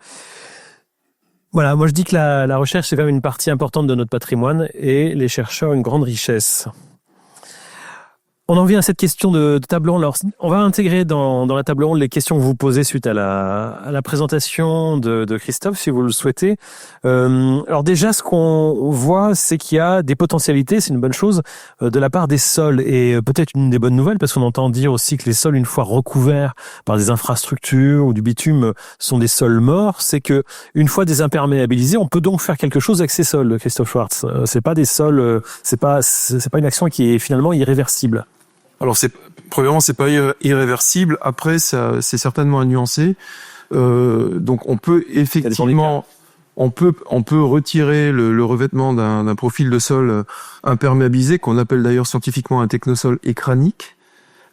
Voilà, moi je dis que la recherche c'est quand même une partie importante de notre patrimoine et les chercheurs une grande richesse. On en vient à cette question de table ronde. Alors, on va intégrer dans la table ronde les questions que vous posez suite à la présentation de Christophe, si vous le souhaitez. Alors déjà, ce qu'on voit, c'est qu'il y a des potentialités, c'est une bonne chose, de la part des sols. Et peut-être une des bonnes nouvelles, parce qu'on entend dire aussi que les sols, une fois recouverts par des infrastructures ou du bitume, sont des sols morts. C'est que une fois désimperméabilisés, on peut donc faire quelque chose avec ces sols, Christophe Schwartz. C'est pas des sols, c'est pas une action qui est finalement irréversible. Alors premièrement, c'est pas irréversible. Après, ça, c'est certainement à nuancer. Donc, on peut effectivement, on peut retirer le revêtement d'un profil de sol imperméabilisé, qu'on appelle d'ailleurs scientifiquement un technosol écranique.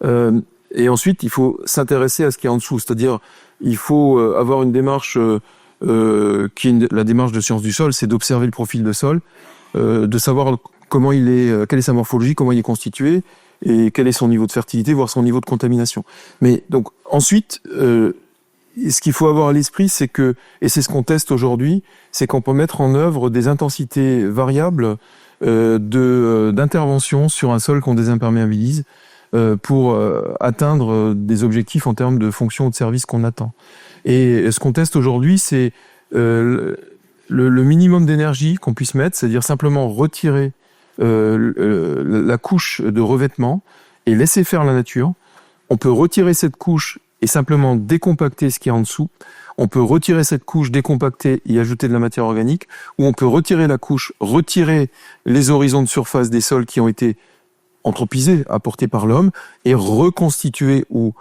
Et ensuite, il faut s'intéresser à ce qui est en dessous. C'est-à-dire, il faut avoir une démarche qui est la démarche de science du sol, c'est d'observer le profil de sol, de savoir comment il est, quelle est sa morphologie, comment il est constitué, et quel est son niveau de fertilité, voire son niveau de contamination. Mais donc ensuite, ce qu'il faut avoir à l'esprit, c'est que, et c'est ce qu'on teste aujourd'hui, c'est qu'on peut mettre en œuvre des intensités variables d'intervention sur un sol qu'on désimperméabilise pour atteindre des objectifs en termes de fonction ou de service qu'on attend. Et ce qu'on teste aujourd'hui, c'est le minimum d'énergie qu'on puisse mettre, c'est-à-dire simplement retirer la couche de revêtement et laisser faire la nature. On peut retirer cette couche et simplement décompacter ce qui est en dessous. On peut retirer cette couche, décompacter et ajouter de la matière organique, ou on peut retirer la couche, retirer les horizons de surface des sols qui ont été anthropisés, apportés par l'homme, et reconstituer ou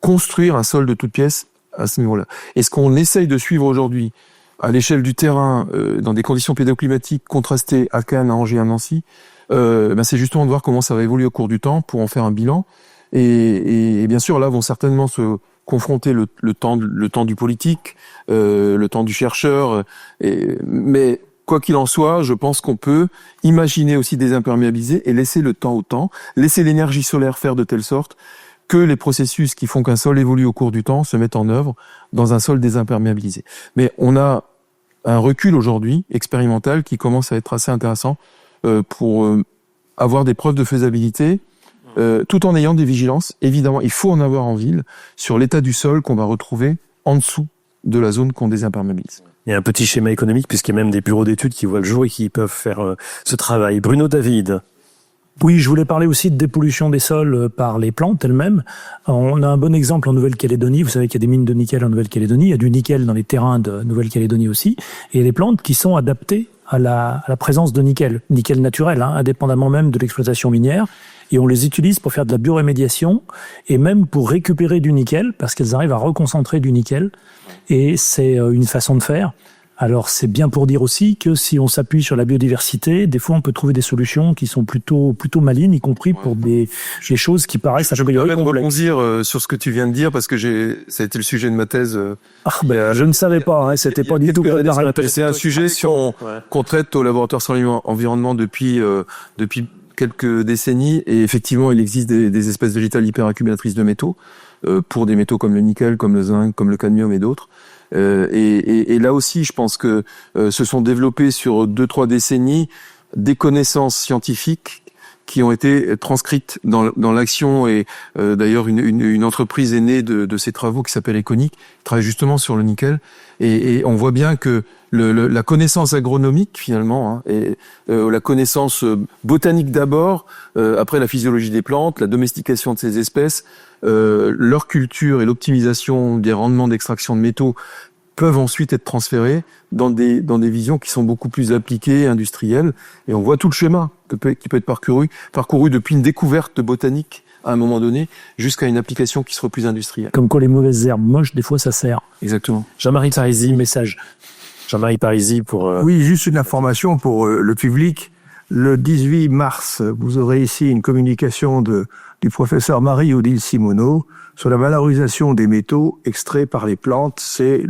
construire un sol de toutes pièces à ce niveau-là. Et ce qu'on essaye de suivre aujourd'hui, à l'échelle du terrain, dans des conditions pédoclimatiques contrastées à Cannes, à Angers, à Nancy, c'est justement de voir comment ça va évoluer au cours du temps pour en faire un bilan. Et bien sûr, là vont certainement se confronter le temps du politique, le temps du chercheur. Mais quoi qu'il en soit, je pense qu'on peut imaginer aussi désimperméabiliser et laisser le temps au temps, laisser l'énergie solaire faire de telle sorte que les processus qui font qu'un sol évolue au cours du temps se mettent en œuvre dans un sol désimperméabilisé. Mais on a un recul aujourd'hui expérimental qui commence à être assez intéressant pour avoir des preuves de faisabilité tout en ayant des vigilances. Évidemment, il faut en avoir en ville sur l'état du sol qu'on va retrouver en dessous de la zone qu'on désimperméabilise. Il y a un petit schéma économique puisqu'il y a même des bureaux d'études qui voient le jour et qui peuvent faire ce travail. Bruno David. Oui, je voulais parler aussi de dépollution des sols par les plantes elles-mêmes. On a un bon exemple en Nouvelle-Calédonie. Vous savez qu'il y a des mines de nickel en Nouvelle-Calédonie. Il y a du nickel dans les terrains de Nouvelle-Calédonie aussi. Et il y a des plantes qui sont adaptées à la présence de nickel naturel, indépendamment même de l'exploitation minière. Et on les utilise pour faire de la biorémédiation et même pour récupérer du nickel parce qu'elles arrivent à reconcentrer du nickel. Et c'est une façon de faire. Alors c'est bien pour dire aussi que si on s'appuie sur la biodiversité, des fois on peut trouver des solutions qui sont plutôt malignes, y compris pour des choses qui paraissent a priori complexes. Je vais rebondir sur ce que tu viens de dire parce que ça a été le sujet de ma thèse. Je ne savais pas, c'était pas du tout. C'est un sujet qu'on traite au laboratoire Santé Environnement depuis quelques décennies et effectivement il existe des espèces végétales hyperaccumulatrices de métaux pour des métaux comme le nickel, comme le zinc, comme le cadmium et d'autres. Et là aussi, je pense que se sont développées sur 2-3 décennies des connaissances scientifiques qui ont été transcrites dans l'action. Et d'ailleurs, une entreprise est née de ces travaux qui s'appelle Econic, qui travaille justement sur le nickel. Et on voit bien que la connaissance agronomique, finalement, et la connaissance botanique d'abord, après la physiologie des plantes, la domestication de ces espèces, leur culture et l'optimisation des rendements d'extraction de métaux peuvent ensuite être transférés dans des visions qui sont beaucoup plus appliquées, industrielles. Et on voit tout le schéma qui peut être parcouru depuis une découverte botanique à un moment donné jusqu'à une application qui sera plus industrielle. Comme quand les mauvaises herbes moches, des fois ça sert. Exactement. Jean-Marie Parisi, message. Jean-Marie Parisi pour... Oui, juste une information pour le public. Le 18 mars, vous aurez ici une communication du professeur Marie-Odile Simoneau sur la valorisation des métaux extraits par les plantes. C'est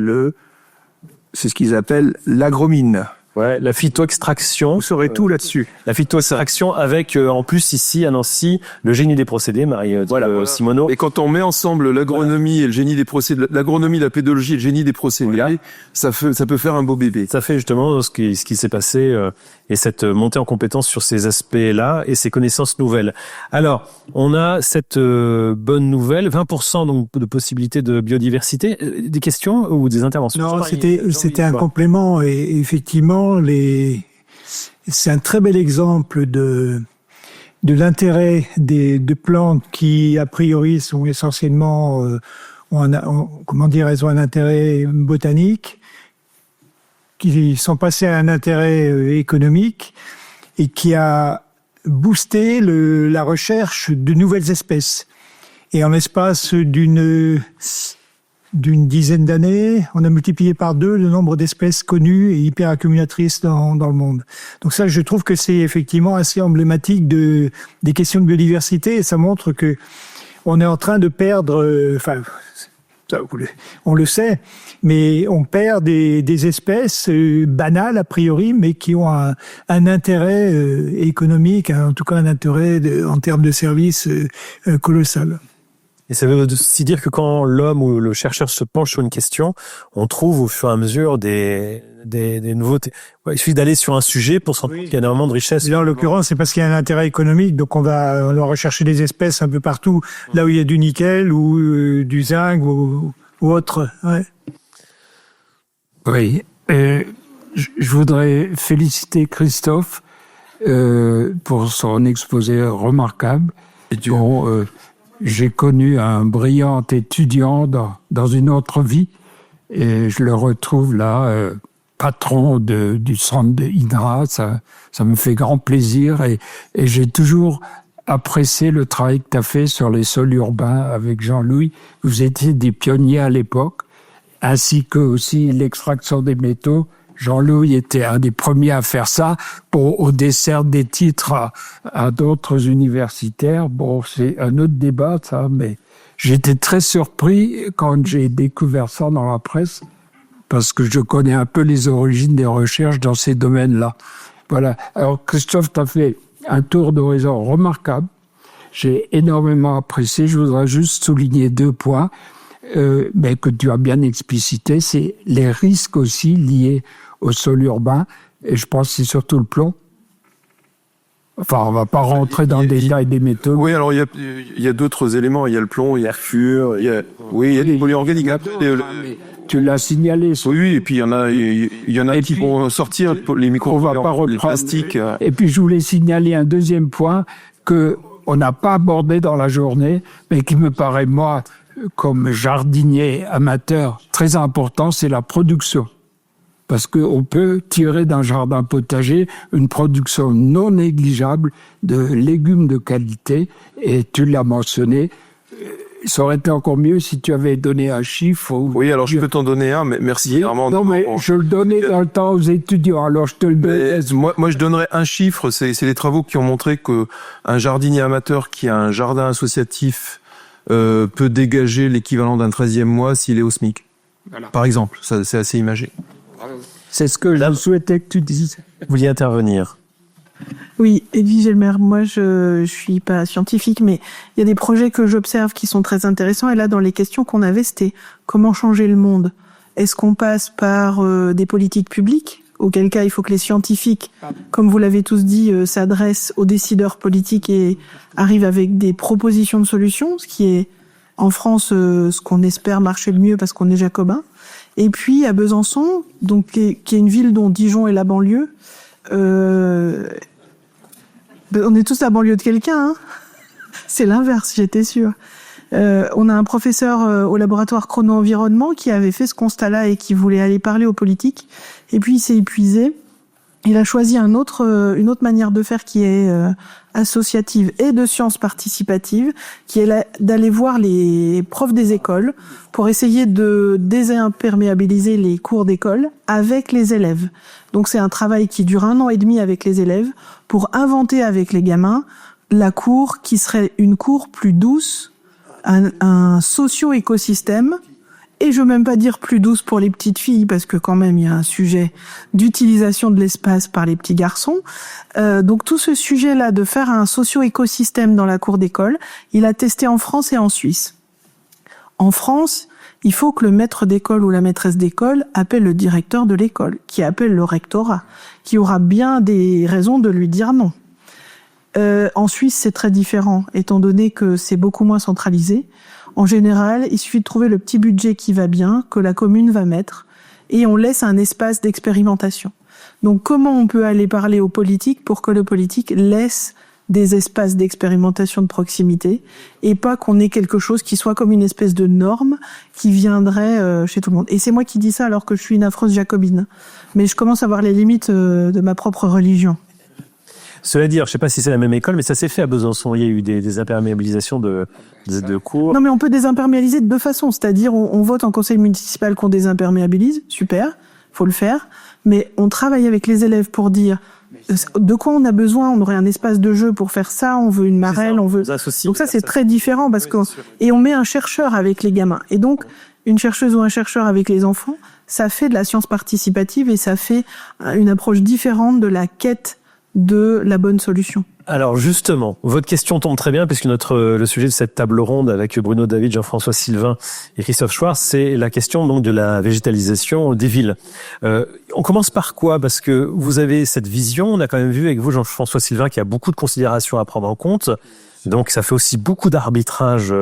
ce qu'ils appellent l'agromine. Ouais, la phytoextraction. Vous saurez tout là-dessus. La phytoextraction avec, en plus, ici, à Nancy, le génie des procédés, Marie-Odile Simoneau. Et quand on met ensemble l'agronomie et le génie des procédés, l'agronomie, la pédologie et le génie des procédés, ça peut faire un beau bébé. Ça fait justement ce qui s'est passé, et cette montée en compétence sur ces aspects-là et ces connaissances nouvelles. Alors, on a cette bonne nouvelle, 20% donc de possibilités de biodiversité. Des questions ou des interventions? Non, c'était un complément et effectivement, c'est un très bel exemple de l'intérêt de plantes qui, a priori, sont essentiellement, elles ont un intérêt botanique, qui sont passés à un intérêt économique et qui a boosté la recherche de nouvelles espèces. Et en l'espace d'une dizaine d'années, on a multiplié par 2 le nombre d'espèces connues et hyperaccumulatrices dans le monde. Donc ça, je trouve que c'est effectivement assez emblématique des questions de biodiversité et ça montre que on est en train de perdre, on le sait, mais on perd des espèces banales a priori, mais qui ont un intérêt économique, en tout cas un intérêt en termes de services colossal. Et ça veut aussi dire que quand l'homme ou le chercheur se penche sur une question, on trouve au fur et à mesure des nouveautés. Ouais, il suffit d'aller sur un sujet pour se rendre compte qu'il y a énormément de richesses. Là, en l'occurrence, c'est parce qu'il y a un intérêt économique, donc on va rechercher des espèces un peu partout, là où il y a du nickel ou du zinc ou autre. Ouais. Oui, je voudrais féliciter Christophe pour son exposé remarquable. J'ai connu un brillant étudiant dans une autre vie et je le retrouve là, patron du centre de INRA. Ça me fait grand plaisir et j'ai toujours apprécié le travail que tu as fait sur les sols urbains avec Jean-Louis. Vous étiez des pionniers à l'époque, ainsi que aussi l'extraction des métaux. Jean-Louis était un des premiers à faire ça au dessert des titres à d'autres universitaires. Bon, c'est un autre débat, ça, mais j'étais très surpris quand j'ai découvert ça dans la presse, parce que je connais un peu les origines des recherches dans ces domaines-là. Voilà. Alors, Christophe, tu as fait un tour d'horizon remarquable. J'ai énormément apprécié. Je voudrais juste souligner 2 points. Mais que tu as bien explicité, c'est les risques aussi liés au sol urbain, et je pense que c'est surtout le plomb. Enfin, on va pas rentrer dans le détail des métaux. Oui, alors il y a d'autres éléments. Il y a le plomb, il y a le mercure, il y a des polluants organiques. Tu l'as signalé. Oui, et puis il y en a qui vont sortir les micro, les plastiques. Et puis je voulais signaler un deuxième point que on n'a pas abordé dans la journée, mais qui me paraît, moi, comme jardinier amateur, très important, c'est la production. Parce qu'on peut tirer d'un jardin potager une production non négligeable de légumes de qualité, et tu l'as mentionné. Ça aurait été encore mieux si tu avais donné un chiffre. Oui, alors je peux t'en donner un, mais merci. Non, mais je le donnais dans le temps aux étudiants, alors je te le donne. Moi, je donnerais un chiffre. C'est les travaux qui ont montré que un jardinier amateur qui a un jardin associatif peut dégager l'équivalent d'un 13e mois s'il est au SMIC. Voilà. Par exemple, ça, c'est assez imagé. C'est ce que je souhaitais que tu dises. Vous vouliez intervenir? Oui, Edwige Elmer, moi je suis pas scientifique, mais il y a des projets que j'observe qui sont très intéressants. Et là, dans les questions qu'on avait, c'était comment changer le monde. Est-ce qu'on passe par des politiques publiques, auquel cas il faut que les scientifiques, comme vous l'avez tous dit, s'adressent aux décideurs politiques et arrivent avec des propositions de solutions, ce qui est en France ce qu'on espère marcher le mieux parce qu'on est jacobin. Et puis à Besançon, donc qui est une ville dont Dijon est la banlieue. On est tous la banlieue de quelqu'un, hein. C'est l'inverse, j'étais sûre. On a un professeur au laboratoire chrono-environnement qui avait fait ce constat-là et qui voulait aller parler aux politiques. Et puis il s'est épuisé. Il a choisi une autre manière de faire qui est associative et de sciences participatives, qui est d'aller voir les profs des écoles pour essayer de désimperméabiliser les cours d'école avec les élèves. Donc c'est un travail qui dure 1 an et demi avec les élèves pour inventer avec les gamins la cour qui serait une cour plus douce, un socio-écosystème. Et je veux même pas dire plus douce pour les petites filles, parce que quand même il y a un sujet d'utilisation de l'espace par les petits garçons. Donc tout ce sujet-là de faire un socio-écosystème dans la cour d'école, il a testé en France et en Suisse. En France, il faut que le maître d'école ou la maîtresse d'école appelle le directeur de l'école, qui appelle le rectorat, qui aura bien des raisons de lui dire non. En Suisse, c'est très différent, étant donné que c'est beaucoup moins centralisé. En général, il suffit de trouver le petit budget qui va bien, que la commune va mettre, et on laisse un espace d'expérimentation. Donc comment on peut aller parler aux politiques pour que le politique laisse des espaces d'expérimentation de proximité, et pas qu'on ait quelque chose qui soit comme une espèce de norme qui viendrait chez tout le monde. Et c'est moi qui dis ça alors que je suis une affreuse jacobine. Mais je commence à voir les limites de ma propre religion. Cela dit, je ne sais pas si c'est la même école, mais ça s'est fait à Besançon. Il y a eu des imperméabilisations de cours. Non, mais on peut désimperméabiliser de deux façons. C'est-à-dire, on vote en conseil municipal qu'on désimperméabilise. Super, faut le faire. Mais on travaille avec les élèves pour dire de quoi on a besoin. On aurait un espace de jeu pour faire ça. On veut une marelle, on veut. Donc ça, c'est très différent parce que et on met un chercheur avec les gamins. Et donc, une chercheuse ou un chercheur avec les enfants, ça fait de la science participative et ça fait une approche différente de la quête de la bonne solution. Alors justement, votre question tombe très bien puisque le sujet de cette table ronde avec Bruno David, Jean-François Sylvain et Christophe Schwarz, c'est la question donc de la végétalisation des villes. On commence par quoi? Parce que vous avez cette vision, on a quand même vu avec vous Jean-François Sylvain qu'il y a beaucoup de considérations à prendre en compte. Donc ça fait aussi beaucoup d'arbitrage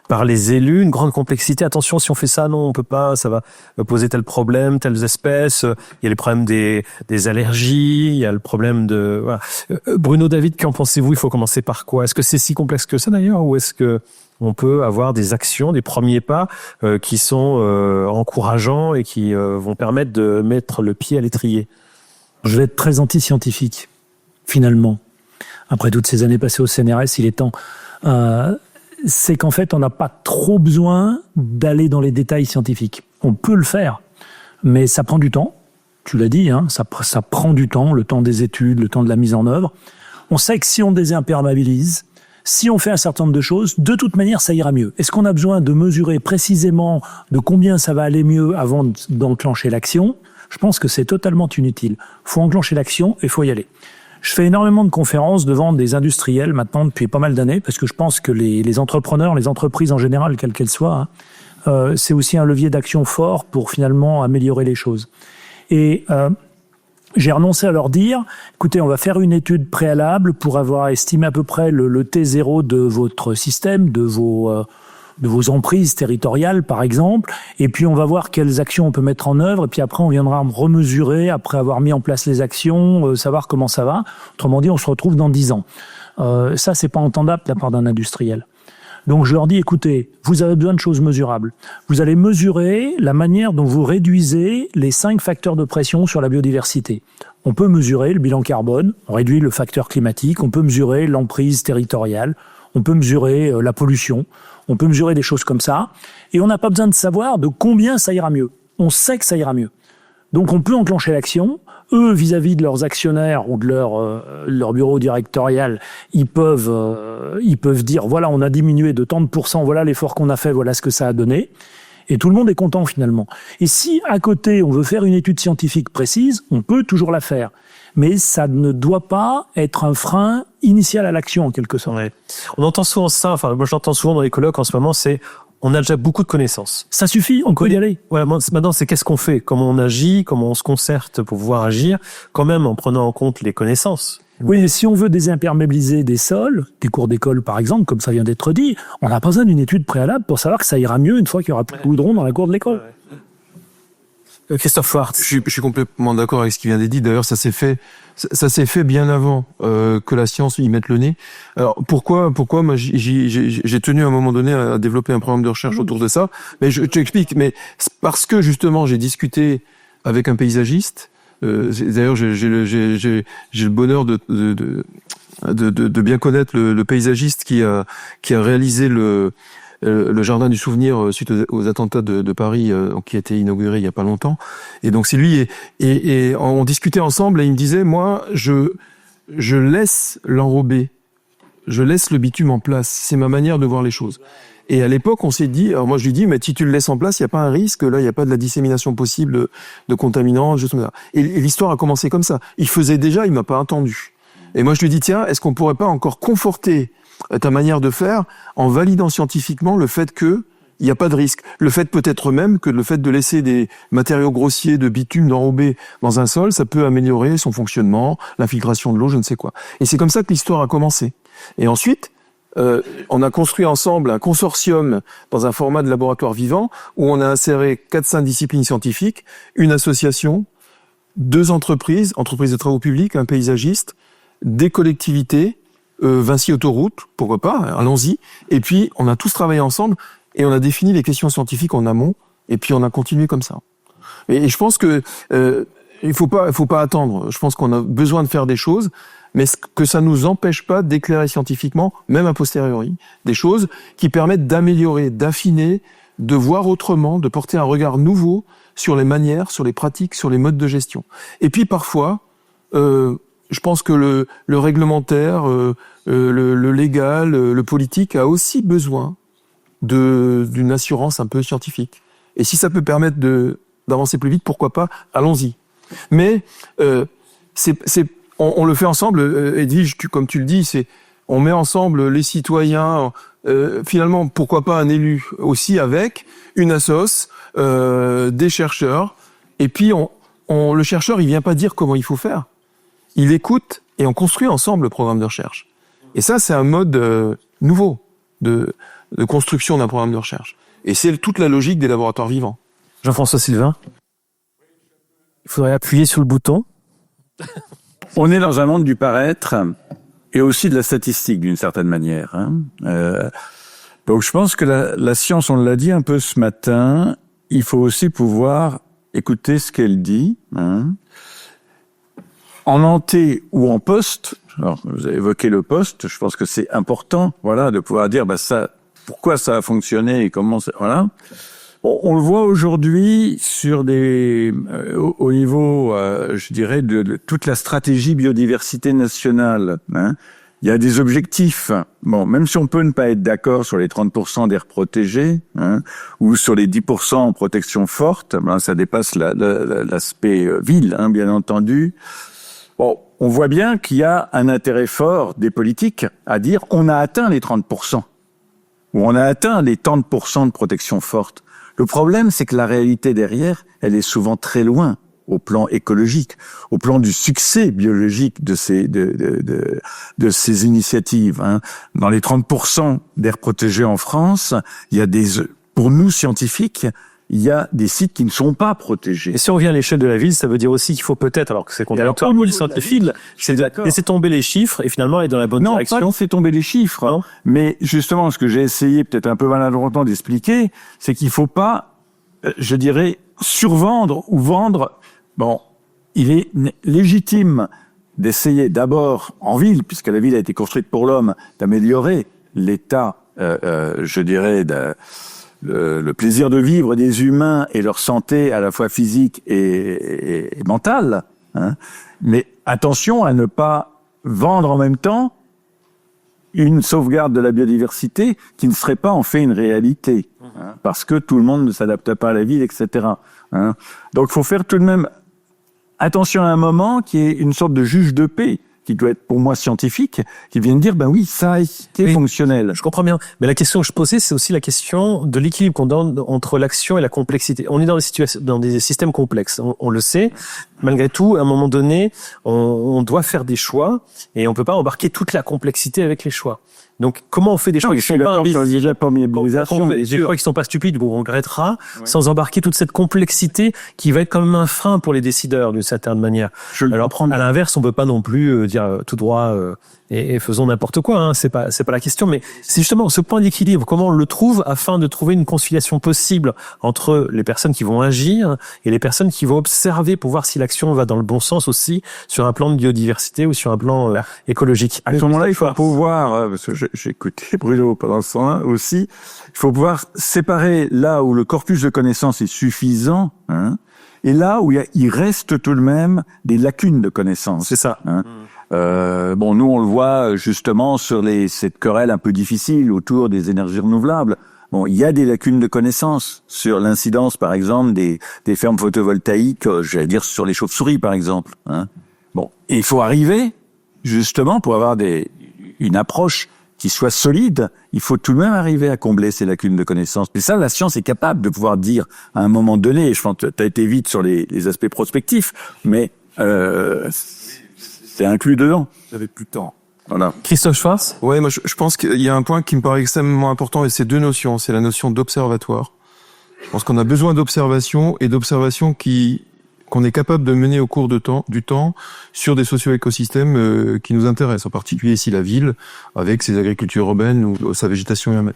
par les élus, une grande complexité. Attention, si on fait ça, non, on peut pas, ça va poser tel problème, telles espèces. Il y a les problèmes des allergies, il y a le problème de... Voilà. Bruno David, qu'en pensez-vous? Il faut commencer par quoi? Est-ce que c'est si complexe que ça d'ailleurs, ou est-ce que on peut avoir des actions, des premiers pas qui sont encourageants et qui vont permettre de mettre le pied à l'étrier? Je vais être très anti-scientifique, finalement. Après toutes ces années passées au CNRS, il est temps. C'est qu'en fait, on n'a pas trop besoin d'aller dans les détails scientifiques. On peut le faire, mais ça prend du temps. Tu l'as dit, hein, ça prend du temps, le temps des études, le temps de la mise en œuvre. On sait que si on désimperméabilise, si on fait un certain nombre de choses, de toute manière, ça ira mieux. Est-ce qu'on a besoin de mesurer précisément de combien ça va aller mieux avant d'enclencher l'action? Je pense que c'est totalement inutile. Faut enclencher l'action et il faut y aller. Je fais énormément de conférences devant des industriels maintenant depuis pas mal d'années parce que je pense que les entrepreneurs, les entreprises en général, quelles qu'elles soient, c'est aussi un levier d'action fort pour finalement améliorer les choses. Et j'ai renoncé à leur dire, écoutez, on va faire une étude préalable pour avoir estimé à peu près le T0 de votre système, de vos emprises territoriales, par exemple, et puis on va voir quelles actions on peut mettre en œuvre, et puis après on viendra remesurer, après avoir mis en place les actions, savoir comment ça va. Autrement dit, on se retrouve dans 10 ans. Ça, c'est pas entendable de la part d'un industriel. Donc je leur dis, écoutez, vous avez besoin de choses mesurables. Vous allez mesurer la manière dont vous réduisez les 5 facteurs de pression sur la biodiversité. On peut mesurer le bilan carbone, on réduit le facteur climatique, on peut mesurer l'emprise territoriale, on peut mesurer la pollution, on peut mesurer des choses comme ça, et on n'a pas besoin de savoir de combien ça ira mieux. On sait que ça ira mieux. Donc on peut enclencher l'action. Eux, vis-à-vis de leurs actionnaires ou de leur bureau directorial, ils peuvent dire, voilà, on a diminué de tant de pourcents, voilà l'effort qu'on a fait, voilà ce que ça a donné. Et tout le monde est content finalement. Et si à côté, on veut faire une étude scientifique précise, on peut toujours la faire. Mais ça ne doit pas être un frein initial à l'action, en quelque sorte. Ouais. On entend souvent ça, enfin, moi j'entends souvent dans les colloques en ce moment, c'est on a déjà beaucoup de connaissances. Ça suffit, on peut y aller. Ouais, maintenant, c'est qu'est-ce qu'on fait, comment on agit, comment on se concerte pour pouvoir agir, quand même en prenant en compte les connaissances. Oui, mais si on veut désimperméabiliser des sols, des cours d'école par exemple, comme ça vient d'être dit, on n'a pas besoin d'une étude préalable pour savoir que ça ira mieux une fois qu'il y aura plus de goudron dans la cour de l'école. Christophe Schwartz. Je suis complètement d'accord avec ce qui vient d'être dit. D'ailleurs, ça s'est fait bien avant que la science y mette le nez. Alors pourquoi moi j'ai tenu à un moment donné à développer un programme de recherche autour de ça. Mais je t'explique. Mais parce que justement j'ai discuté avec un paysagiste. D'ailleurs, j'ai le bonheur de bien connaître le paysagiste qui a réalisé le jardin du souvenir suite aux attentats de Paris qui a été inauguré il y a pas longtemps. Et donc c'est lui et on discutait ensemble et il me disait, moi je laisse l'enrober, je laisse le bitume en place. C'est ma manière de voir les choses. Et à l'époque, on s'est dit, alors moi je lui dis, mais si tu le laisses en place, il n'y a pas un risque, là il n'y a pas de la dissémination possible de contaminants, juste comme ça. Et l'histoire a commencé comme ça. Il faisait déjà, il m'a pas entendu. Et moi je lui dis, tiens, est-ce qu'on pourrait pas encore conforter ta manière de faire en validant scientifiquement le fait que il n'y a pas de risque. Le fait peut-être même que le fait de laisser des matériaux grossiers de bitume d'enrobé dans un sol, ça peut améliorer son fonctionnement, l'infiltration de l'eau, je ne sais quoi. Et c'est comme ça que l'histoire a commencé. Et ensuite, on a construit ensemble un consortium dans un format de laboratoire vivant où on a inséré 4-5 disciplines scientifiques, une association, 2 entreprises de travaux publics, un paysagiste, des collectivités, Vinci Autoroute, pourquoi pas, allons-y. Et puis, on a tous travaillé ensemble et on a défini les questions scientifiques en amont et puis on a continué comme ça. Et je pense que il faut pas attendre. Je pense qu'on a besoin de faire des choses, mais que ça nous empêche pas d'éclairer scientifiquement, même a posteriori, des choses qui permettent d'améliorer, d'affiner, de voir autrement, de porter un regard nouveau sur les manières, sur les pratiques, sur les modes de gestion. Et puis parfois, je pense que le réglementaire, le légal, le politique a aussi besoin d'une assurance un peu scientifique. Et si ça peut permettre d'avancer plus vite, pourquoi pas, allons-y. Mais on le fait ensemble, Edwige, comme tu le dis, on met ensemble les citoyens, finalement, pourquoi pas un élu aussi avec une assoce, des chercheurs, et puis le chercheur, il vient pas dire comment il faut faire. Il écoute et on construit ensemble le programme de recherche. Et ça, c'est un mode nouveau de construction d'un programme de recherche. Et c'est toute la logique des laboratoires vivants. Jean-François Sylvain. Il faudrait appuyer sur le bouton. On est dans un monde du paraître et aussi de la statistique d'une certaine manière. Donc je pense que la science, on l'a dit un peu ce matin, il faut aussi pouvoir écouter ce qu'elle dit. En anté ou en poste, alors vous avez évoqué le poste, je pense que c'est important, voilà, de pouvoir dire ça, pourquoi ça a fonctionné et comment ça, voilà. On le voit aujourd'hui sur au niveau, je dirais, de toute la stratégie biodiversité nationale. Il y a des objectifs. Bon, même si on peut ne pas être d'accord sur les 30% d'aires protégées, ou sur les 10% en protection forte, ça dépasse l'aspect ville, bien entendu. Bon, on voit bien qu'il y a un intérêt fort des politiques à dire on a atteint les 30%, ou on a atteint les tant de pourcents de protection forte. Le problème, c'est que la réalité derrière, elle est souvent très loin au plan écologique, au plan du succès biologique de ces initiatives. Hein. Dans les 30% d'aires protégées en France, il y a pour nous scientifiques, il y a des sites qui ne sont pas protégés. Et si on revient à l'échelle de la ville, ça veut dire aussi qu'il faut peut-être, alors que c'est contradictoire, nous les scientifiques, c'est de laisser tomber les chiffres et finalement aller dans la bonne direction. Non, pas laisser tomber les chiffres, non. Mais justement, ce que j'ai essayé peut-être un peu maladroitement d'expliquer, c'est qu'il faut pas, je dirais, survendre ou vendre. Bon, il est légitime d'essayer d'abord en ville, puisque la ville a été construite pour l'homme, d'améliorer l'état, je dirais, le plaisir de vivre des humains et leur santé à la fois physique et mentale. Hein. Mais attention à ne pas vendre en même temps une sauvegarde de la biodiversité qui ne serait pas en fait une réalité, hein, parce que tout le monde ne s'adapte pas à la ville, etc. Hein. Donc il faut faire tout de même attention à un moment qui est une sorte de juge de paix, qui doit être pour moi scientifique, qui vient de dire, ben oui, ça a été fonctionnel. Je comprends bien. Mais la question que je posais, c'est aussi la question de l'équilibre qu'on donne entre l'action et la complexité. On est dans des situations, dans des systèmes complexes. On le sait. Malgré tout, à un moment donné, on doit faire des choix et on peut pas embarquer toute la complexité avec les choix. Donc, comment on fait des choix qui sont pas des choix qui sont pas stupides, où on regrettera, sans embarquer toute cette complexité qui va être quand même un frein pour les décideurs d'une certaine manière. Alors, à l'inverse, on peut pas non plus dire tout droit et faisons n'importe quoi. Hein. C'est pas la question, mais c'est justement ce point d'équilibre. Comment on le trouve afin de trouver une conciliation possible entre les personnes qui vont agir et les personnes qui vont observer pour voir si l'action va dans le bon sens aussi sur un plan de biodiversité ou sur un plan écologique. À ce moment-là, il faut pouvoir, parce que j'ai écouté Bruno pendant ce temps-là aussi, il faut pouvoir séparer là où le corpus de connaissances est suffisant, hein, et là où il reste tout de même des lacunes de connaissances. C'est ça. Hein. Bon, nous on le voit justement sur cette querelle un peu difficile autour des énergies renouvelables. Bon, il y a des lacunes de connaissances sur l'incidence, par exemple, des fermes photovoltaïques, j'allais dire sur les chauves-souris, par exemple. Hein. Bon, et il faut arriver justement pour avoir une approche qui soit solide, il faut tout de même arriver à combler ces lacunes de connaissances. Et ça, la science est capable de pouvoir dire à un moment donné, je pense que tu as été vite sur les aspects prospectifs, mais c'est inclus dedans. J'avais plus de temps. Voilà. Christophe Schwarz? Ouais, moi je pense qu'il y a un point qui me paraît extrêmement important et c'est deux notions. C'est la notion d'observatoire. Je pense qu'on a besoin d'observation et d'observation qu'on est capable de mener au cours du temps sur des socio-écosystèmes qui nous intéressent, en particulier ici la ville, avec ses agricultures urbaines ou sa végétation urbaine.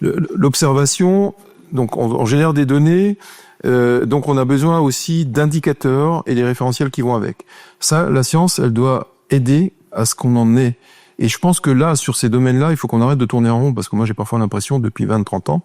L'observation, donc on génère des données, donc on a besoin aussi d'indicateurs et des référentiels qui vont avec. Ça, la science, elle doit aider à ce qu'on en est. Et je pense que là, sur ces domaines-là, il faut qu'on arrête de tourner en rond, parce que moi j'ai parfois l'impression, depuis 20-30 ans,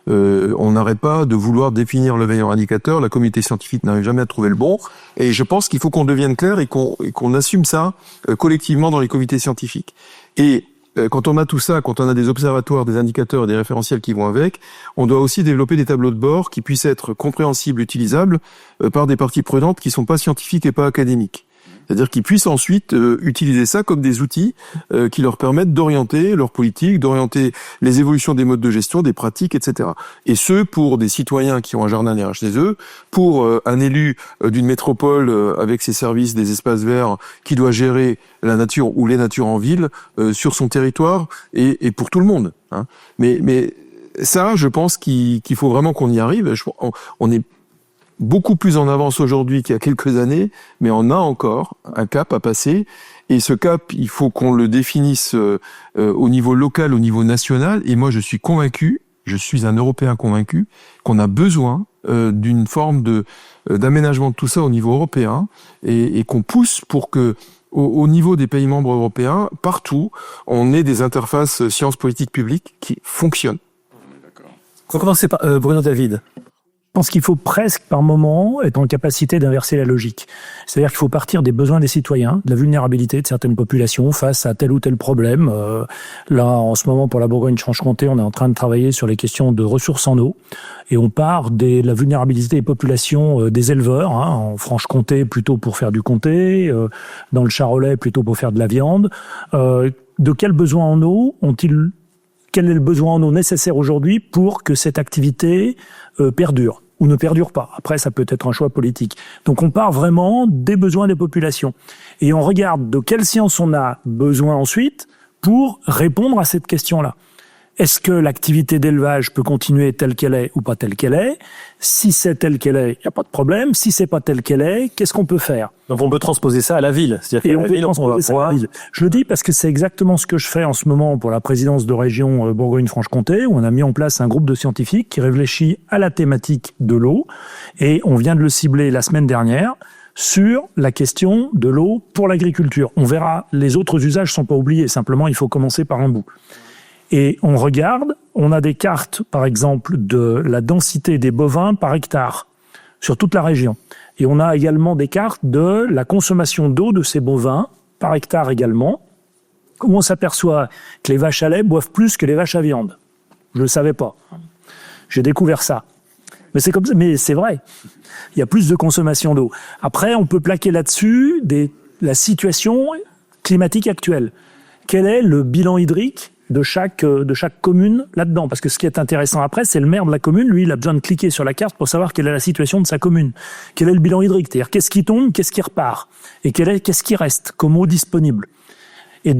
on n'arrête pas de vouloir définir le meilleur indicateur, la communauté scientifique n'arrive jamais à trouver le bon, et je pense qu'il faut qu'on devienne clair et qu'on assume ça collectivement dans les comités scientifiques. Et quand on a tout ça, quand on a des observatoires, des indicateurs et des référentiels qui vont avec, on doit aussi développer des tableaux de bord qui puissent être compréhensibles, utilisables par des parties prenantes qui sont pas scientifiques et pas académiques. C'est-à-dire qu'ils puissent ensuite utiliser ça comme des outils qui leur permettent d'orienter leur politique, d'orienter les évolutions des modes de gestion, des pratiques, etc. Et ce, pour des citoyens qui ont un jardin derrière chez eux, pour un élu d'une métropole avec ses services, des espaces verts, qui doit gérer la nature ou les natures en ville sur son territoire, et pour tout le monde. Hein. Mais ça, je pense qu'il faut vraiment qu'on y arrive. On est beaucoup plus en avance aujourd'hui qu'il y a quelques années, mais on a encore un cap à passer. Et ce cap, il faut qu'on le définisse au niveau local, au niveau national. Et moi, je suis convaincu, je suis un Européen convaincu, qu'on a besoin d'une forme d'aménagement de tout ça au niveau européen et qu'on pousse pour que, au niveau des pays membres européens, partout, on ait des interfaces sciences politiques publiques qui fonctionnent. On va commencer par Bruno David. Je pense qu'il faut presque, par moment, être en capacité d'inverser la logique. C'est-à-dire qu'il faut partir des besoins des citoyens, de la vulnérabilité de certaines populations face à tel ou tel problème. Là, en ce moment, pour la Bourgogne-Franche-Comté, on est en train de travailler sur les questions de ressources en eau. Et on part de la vulnérabilité des populations des éleveurs, hein, en Franche-Comté, plutôt pour faire du comté, dans le Charolais, plutôt pour faire de la viande. De quels besoins en eau ont-ils... Quel est le besoin en eau nécessaire aujourd'hui pour que cette activité perdure ou ne perdure pas. Après, ça peut être un choix politique. Donc on part vraiment des besoins des populations. Et on regarde de quelle science on a besoin ensuite pour répondre à cette question-là. Est-ce que l'activité d'élevage peut continuer telle qu'elle est ou pas telle qu'elle est? Si c'est telle qu'elle est, il n'y a pas de problème. Si c'est pas telle qu'elle est, qu'est-ce qu'on peut faire? Donc on peut transposer ça à la ville. Et on peut transposer ça à la ville. Je le dis parce que c'est exactement ce que je fais en ce moment pour la présidence de région Bourgogne-Franche-Comté, où on a mis en place un groupe de scientifiques qui réfléchit à la thématique de l'eau. Et on vient de le cibler la semaine dernière sur la question de l'eau pour l'agriculture. On verra, les autres usages sont pas oubliés. Simplement, il faut commencer par un bout. Et on regarde, on a des cartes, par exemple, de la densité des bovins par hectare sur toute la région. Et on a également des cartes de la consommation d'eau de ces bovins par hectare également, où on s'aperçoit que les vaches à lait boivent plus que les vaches à viande. Je ne le savais pas. J'ai découvert ça. Mais c'est comme ça, mais c'est vrai. Il y a plus de consommation d'eau. Après, on peut plaquer là-dessus la situation climatique actuelle. Quel est le bilan hydrique de chaque commune là-dedans? Parce que ce qui est intéressant après, c'est le maire de la commune, lui, il a besoin de cliquer sur la carte pour savoir quelle est la situation de sa commune. Quel est le bilan hydrique? C'est-à-dire, qu'est-ce qui tombe, qu'est-ce qui repart? Et qu'est-ce qui reste comme eau disponible? Et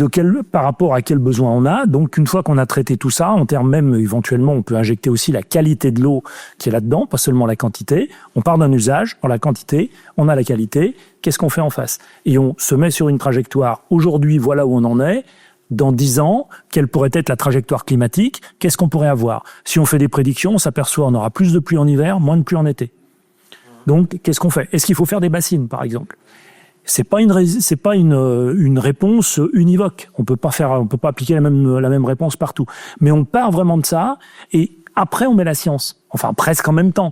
par rapport à quel besoin on a. Donc, une fois qu'on a traité tout ça, en termes même, éventuellement, on peut injecter aussi la qualité de l'eau qui est là-dedans, pas seulement la quantité. On part d'un usage, on a la quantité, on a la qualité. Qu'est-ce qu'on fait en face? Et on se met sur une trajectoire. Aujourd'hui, voilà où on en est. Dans 10 ans, quelle pourrait être la trajectoire climatique? Qu'est-ce qu'on pourrait avoir? Si on fait des prédictions, on s'aperçoit qu'on aura plus de pluie en hiver, moins de pluie en été. Donc, qu'est-ce qu'on fait? Est-ce qu'il faut faire des bassines, par exemple? C'est pas une réponse univoque. On peut pas appliquer la même réponse partout. Mais on part vraiment de ça, et après on met la science. Enfin, presque en même temps.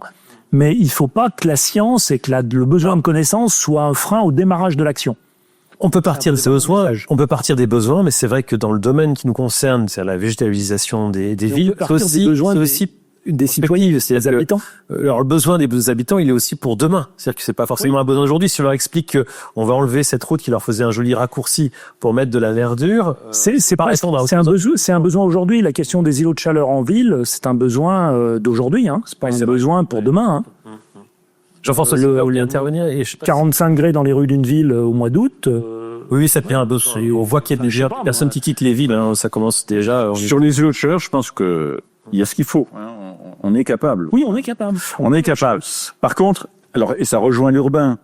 Mais il faut pas que la science et que le besoin de connaissance soit un frein au démarrage de l'action. On peut partir de ces besoins, on peut partir des besoins, mais c'est vrai que dans le domaine qui nous concerne, c'est la végétalisation des villes, c'est aussi des citoyens, c'est les habitants. Alors le besoin des habitants, il est aussi pour demain. C'est-à-dire que c'est pas forcément un besoin d'aujourd'hui. Si on leur explique qu'on va enlever cette route qui leur faisait un joli raccourci pour mettre de la verdure, c'est un besoin aujourd'hui. La question des îlots de chaleur en ville, c'est un besoin d'aujourd'hui. C'est pas un besoin pour demain. Jean-François, vous voulez intervenir? 45 degrés dans les rues d'une ville au mois d'août. Oui, ça fait un besoin. On voit qu'il y a déjà personnes qui quittent les villes. Ça commence déjà. Sur les îlots de chaleur, je pense que il y a ce qu'il faut. On est capable. Oui, on est capable. On est capable. Par contre, et ça rejoint l'urbain.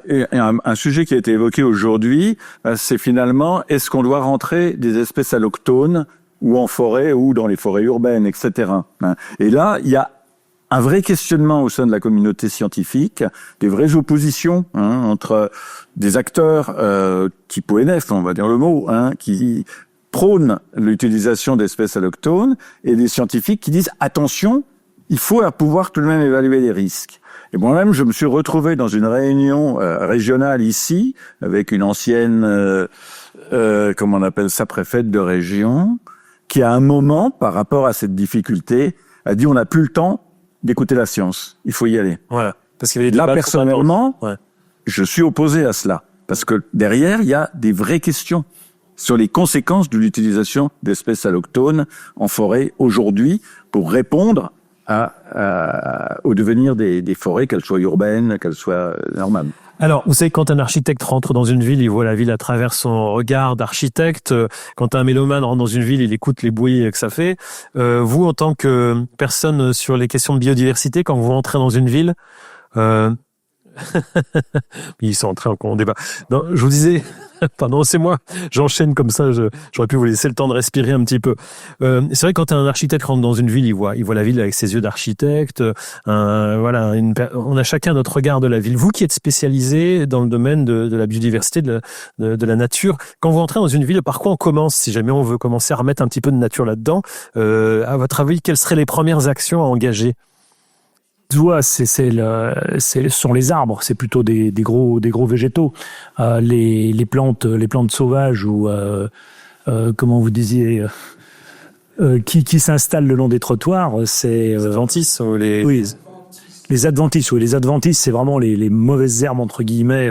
Et un sujet qui a été évoqué aujourd'hui, c'est finalement, est-ce qu'on doit rentrer des espèces allochtones ou en forêt ou dans les forêts urbaines, etc. Et là, il y a un vrai questionnement au sein de la communauté scientifique, des vraies oppositions entre des acteurs type ONF, on va dire le mot, qui prônent l'utilisation d'espèces allochtones, et des scientifiques qui disent attention, il faut pouvoir tout de même évaluer les risques. Et moi-même, je me suis retrouvé dans une réunion régionale ici, avec une ancienne, comment on appelle ça, préfète de région, qui à un moment, par rapport à cette difficulté, a dit on n'a plus le temps d'écouter la science. Il faut y aller. Voilà. Parce qu'il y avait là, personnellement, je suis opposé à cela. Parce que derrière, il y a des vraies questions sur les conséquences de l'utilisation d'espèces allochtones en forêt aujourd'hui pour répondre au devenir des forêts, qu'elles soient urbaines, qu'elles soient normales. Alors, vous savez, quand un architecte rentre dans une ville, il voit la ville à travers son regard d'architecte. Quand un mélomane rentre dans une ville, il écoute les bruits que ça fait. Vous, en tant que personne sur les questions de biodiversité, quand vous rentrez dans une ville, ils sont entrés en débat. Non, je vous disais, pardon, c'est moi, j'enchaîne comme ça, j'aurais pu vous laisser le temps de respirer un petit peu. C'est vrai que quand un architecte rentre dans une ville, il voit la ville avec ses yeux d'architecte. Voilà, on a chacun notre regard de la ville. Vous qui êtes spécialisé dans le domaine de la biodiversité, de la nature, quand vous entrez dans une ville, par quoi on commence, si jamais on veut commencer à remettre un petit peu de nature là-dedans? À votre avis, quelles seraient les premières actions à engager? Ce sont les arbres, c'est plutôt des gros végétaux. Les plantes sauvages ou comment vous disiez, qui s'installent le long des trottoirs, c'est adventices ou les Les adventices, oui, les adventices, c'est vraiment les mauvaises herbes entre guillemets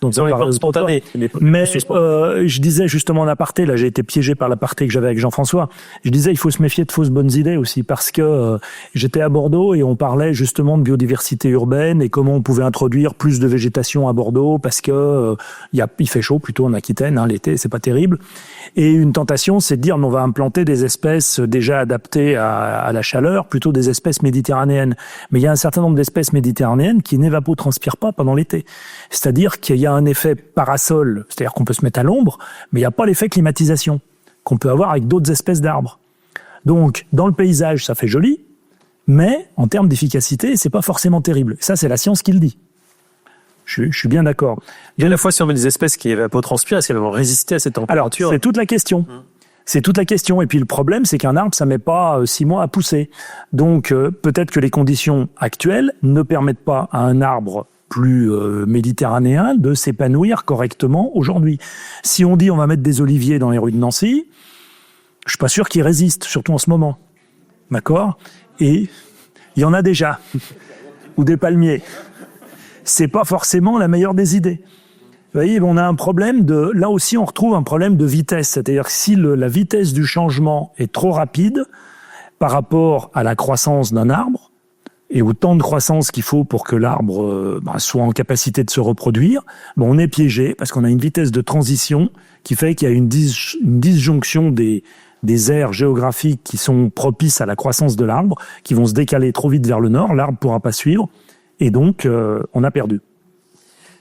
dont on parle spontanées. Mais je disais justement en aparté, là j'ai été piégé par l'aparté que j'avais avec Jean-François. Je disais il faut se méfier de fausses bonnes idées aussi parce que j'étais à Bordeaux et on parlait justement de biodiversité urbaine et comment on pouvait introduire plus de végétation à Bordeaux parce que il fait chaud plutôt en Aquitaine, hein, l'été c'est pas terrible. Et une tentation, c'est de dire on va implanter des espèces déjà adaptées à la chaleur, plutôt des espèces méditerranéennes. Mais il y a un certain nombre d'espèces méditerranéennes qui n'évapotranspirent pas pendant l'été. C'est-à-dire qu'il y a un effet parasol, c'est-à-dire qu'on peut se mettre à l'ombre, mais il n'y a pas l'effet climatisation qu'on peut avoir avec d'autres espèces d'arbres. Donc, dans le paysage, ça fait joli, mais en termes d'efficacité, c'est pas forcément terrible. Ça, c'est la science qui le dit. Je suis bien d'accord. Et à la fois, si on met des espèces qui évapotranspirent, est-ce qu'elles vont résister à cette température? Alors, c'est toute la question. C'est toute la question. Et puis le problème, c'est qu'un arbre, ça met pas 6 mois à pousser. Donc peut-être que les conditions actuelles ne permettent pas à un arbre plus méditerranéen de s'épanouir correctement aujourd'hui. Si on dit on va mettre des oliviers dans les rues de Nancy, je suis pas sûr qu'ils résistent, surtout en ce moment. D'accord? Et il y en a déjà. Ou des palmiers. C'est pas forcément la meilleure des idées. Vous voyez, on a un problème là aussi on retrouve un problème de vitesse. C'est-à-dire que si la vitesse du changement est trop rapide par rapport à la croissance d'un arbre et au temps de croissance qu'il faut pour que l'arbre soit en capacité de se reproduire, on est piégé parce qu'on a une vitesse de transition qui fait qu'il y a une disjonction des aires géographiques qui sont propices à la croissance de l'arbre, qui vont se décaler trop vite vers le nord, l'arbre pourra pas suivre et donc on a perdu.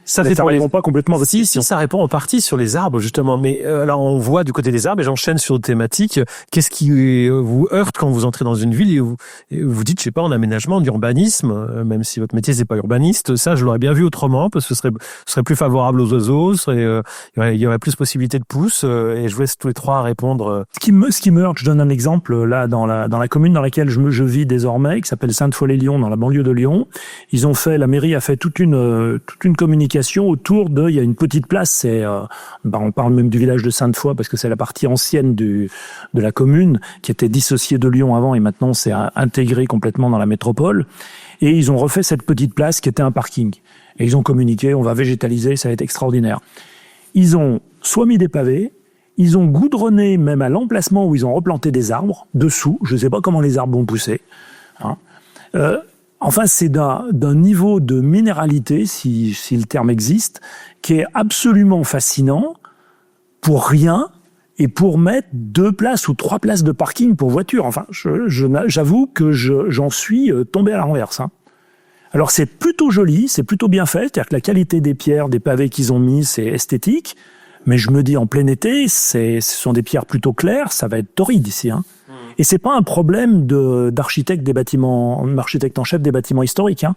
Ça répond pas complètement. Si, ça répond en partie sur les arbres justement. Mais alors on voit du côté des arbres et j'enchaîne sur d'autres thématiques. Qu'est-ce qui vous heurte quand vous entrez dans une ville et vous dites, je sais pas, en aménagement, d'urbanisme, même si votre métier c'est pas urbaniste, ça je l'aurais bien vu autrement parce que ce serait plus favorable aux oiseaux, il y aurait plus de possibilités de pousses. Et je vous laisse tous les trois répondre. Ce qui me heurte, je donne un exemple là dans la commune dans laquelle je vis désormais, qui s'appelle Sainte-Foy-les-Lyons, dans la banlieue de Lyon. La mairie a fait toute une communication autour il y a une petite place, on parle même du village de Sainte-Foy parce que c'est la partie ancienne de la commune qui était dissociée de Lyon avant et maintenant c'est intégré complètement dans la métropole. Et ils ont refait cette petite place qui était un parking. Et ils ont communiqué, on va végétaliser, ça va être extraordinaire. Ils ont soit mis des pavés, ils ont goudronné même à l'emplacement où ils ont replanté des arbres dessous. Je ne sais pas comment les arbres vont pousser. Hein. Enfin, c'est d'un niveau de minéralité, si le terme existe, qui est absolument fascinant pour rien et pour mettre 2 places ou 3 places de parking pour voiture. Enfin, j'avoue que j'en suis tombé à la renverse. Hein. Alors, c'est plutôt joli, c'est plutôt bien fait, c'est-à-dire que la qualité des pierres, des pavés qu'ils ont mis, c'est esthétique. Mais je me dis, en plein été, ce sont des pierres plutôt claires, ça va être torride ici. Hein. Et c'est pas un problème d'architecte en chef des bâtiments historiques. Hein.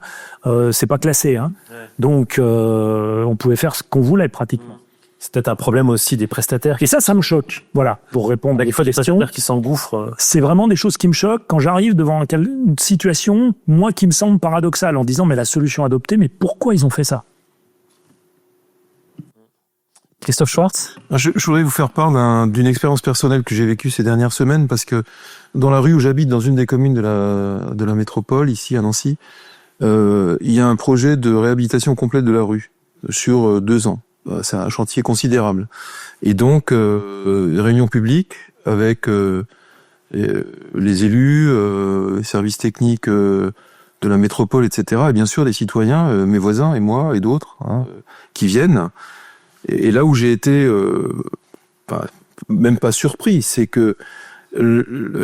C'est pas classé. Hein. Ouais. Donc, on pouvait faire ce qu'on voulait pratiquement. C'est peut-être un problème aussi des prestataires. Et ça me choque. Voilà, pour répondre à des fois des prestataires qui s'engouffrent. C'est vraiment des choses qui me choquent quand j'arrive devant une situation, moi, qui me semble paradoxale, en disant mais la solution adoptée, mais pourquoi ils ont fait ça? Christophe Schwartz. Je voudrais vous faire part d'une expérience personnelle que j'ai vécue ces dernières semaines parce que dans la rue où j'habite, dans une des communes de la métropole, ici à Nancy, il y a un projet de réhabilitation complète de la rue sur 2 ans. C'est un chantier considérable. Et donc, réunion publique avec les élus, les services techniques de la métropole, etc. Et bien sûr, les citoyens, mes voisins et moi et d'autres, qui viennent. Et là où j'ai été, même pas surpris, c'est que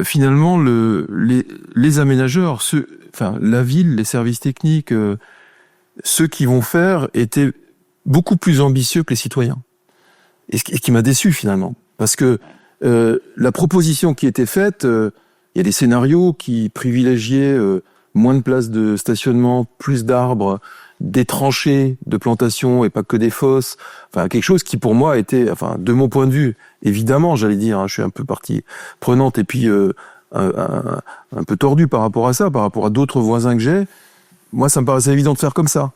finalement les aménageurs, la ville, les services techniques, ceux qui vont faire étaient beaucoup plus ambitieux que les citoyens. Et ce qui m'a déçu finalement, parce que la proposition qui était faite, il y a des scénarios qui privilégiaient moins de places de stationnement, plus d'arbres, des tranchées de plantation et pas que des fosses, enfin quelque chose qui pour moi était, de mon point de vue, évidemment, j'allais dire, je suis un peu partie prenante et puis un peu tordu par rapport à ça, par rapport à d'autres voisins que j'ai. Moi, ça me paraissait évident de faire comme ça.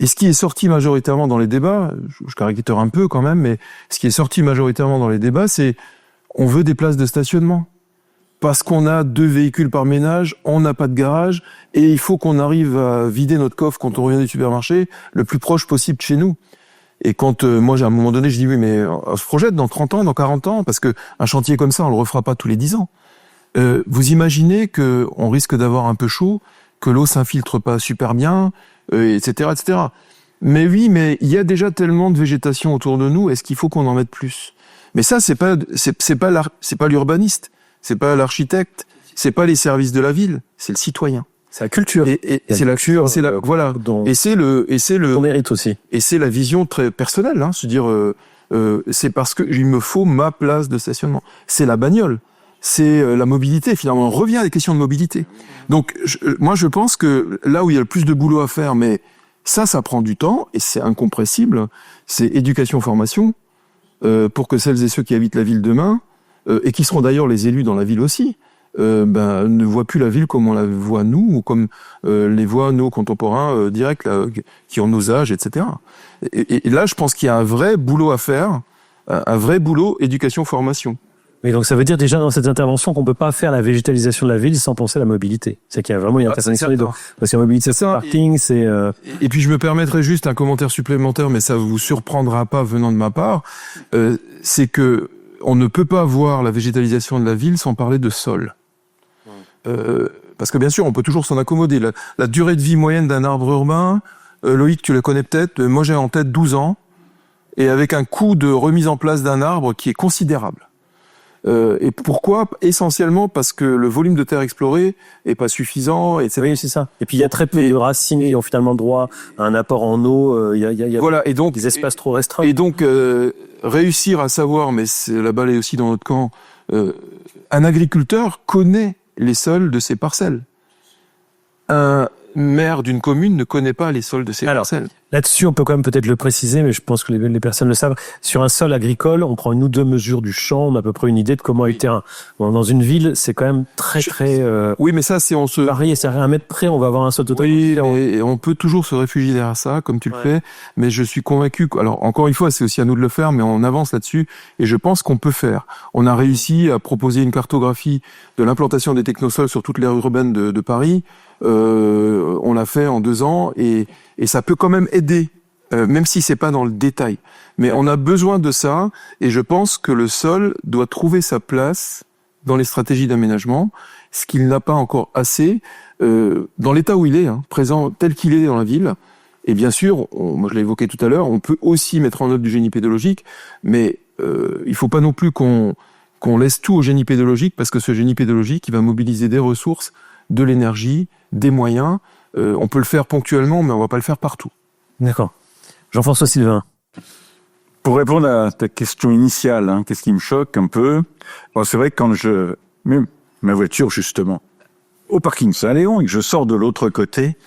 Et ce qui est sorti majoritairement dans les débats, je caricature un peu quand même, mais ce qui est sorti majoritairement dans les débats, c'est on veut des places de stationnement. parce qu'on a 2 véhicules par ménage, on n'a pas de garage, et il faut qu'on arrive à vider notre coffre quand on revient du supermarché le plus proche possible de chez nous. Et quand moi, à un moment donné, je dis oui, mais on se projette dans 30 ans, dans 40 ans, parce que un chantier comme ça, on le refera pas tous les 10 ans. Vous imaginez que on risque d'avoir un peu chaud, que l'eau s'infiltre pas super bien, etc., etc. Mais oui, mais il y a déjà tellement de végétation autour de nous. Est-ce qu'il faut qu'on en mette plus? Mais ça, c'est pas l'urbaniste, c'est pas l'architecte, c'est pas les services de la ville, c'est le citoyen. C'est la culture. Et c'est la culture, voilà. Dont Et c'est on hérite aussi. et c'est la vision très personnelle, hein, se dire c'est parce que il me faut ma place de stationnement. C'est la bagnole, c'est la mobilité. Finalement, on revient à des questions de mobilité. Donc, moi, je pense que là où il y a le plus de boulot à faire, mais ça prend du temps et c'est incompressible. C'est éducation-formation pour que celles et ceux qui habitent la ville demain et qui seront d'ailleurs les élus dans la ville aussi. Ne voient plus la ville comme on la voit nous, ou comme les voient nos contemporains directs, là, qui ont nos âges, etc. Et là, je pense qu'il y a un vrai boulot à faire, un vrai boulot éducation-formation. Mais donc ça veut dire déjà dans cette intervention qu'on peut pas faire la végétalisation de la ville sans penser à la mobilité. C'est qu'il y a vraiment une interconnexion des deux. Parce que la mobilité, c'est parking, c'est... Et puis je me permettrai juste un commentaire supplémentaire, mais ça vous surprendra pas venant de ma part, c'est que on ne peut pas voir la végétalisation de la ville sans parler de sol. Parce que bien sûr, on peut toujours s'en accommoder. La durée de vie moyenne d'un arbre urbain, Loïc, tu le connais peut-être, moi j'ai en tête 12 ans, et avec un coût de remise en place d'un arbre qui est considérable. Et pourquoi? Essentiellement parce que le volume de terre explorée est pas suffisant, etc. Oui, c'est ça. Et puis il y a très peu de racines qui ont finalement droit à un apport en eau. Il y a voilà, et donc des espaces trop restreints. Et donc réussir à savoir, mais la balle est aussi dans notre camp, un agriculteur connaît les sols de ses parcelles. Un maire d'une commune ne connaît pas les sols de ses parcelles. Là-dessus, on peut quand même peut-être le préciser, mais je pense que les personnes le savent. Sur un sol agricole, on prend 1 ou 2 mesures du champ, on a à peu près une idée de comment est le terrain. Bon, dans une ville, c'est quand même très oui, mais ça, c'est varié. C'est à 1 mètre près, on va avoir un sol total. Oui, et on peut toujours se réfugier derrière ça, comme tu le fais. Mais je suis convaincu alors encore une fois, c'est aussi à nous de le faire, mais on avance là-dessus. Et je pense qu'on peut faire. On a réussi à proposer une cartographie de l'implantation des technosols sur toute l'aire urbaine de Paris. On l'a fait en 2 ans et ça peut quand même aider, même si c'est pas dans le détail. Mais on a besoin de ça et je pense que le sol doit trouver sa place dans les stratégies d'aménagement, ce qu'il n'a pas encore assez dans l'état où il est, présent tel qu'il est dans la ville. Et bien sûr, moi je l'ai évoqué tout à l'heure, on peut aussi mettre en œuvre du génie pédologique, mais il faut pas non plus qu'on laisse tout au génie pédologique parce que ce génie pédologique, il va mobiliser des ressources, de l'énergie, des moyens. On peut le faire ponctuellement, mais on va pas le faire partout. D'accord. Jean-François Sylvain. Pour répondre à ta question initiale, qu'est-ce qui me choque un peu? Bon, c'est vrai que quand je mets ma voiture justement au parking Saint-Léon et que je sors de l'autre côté,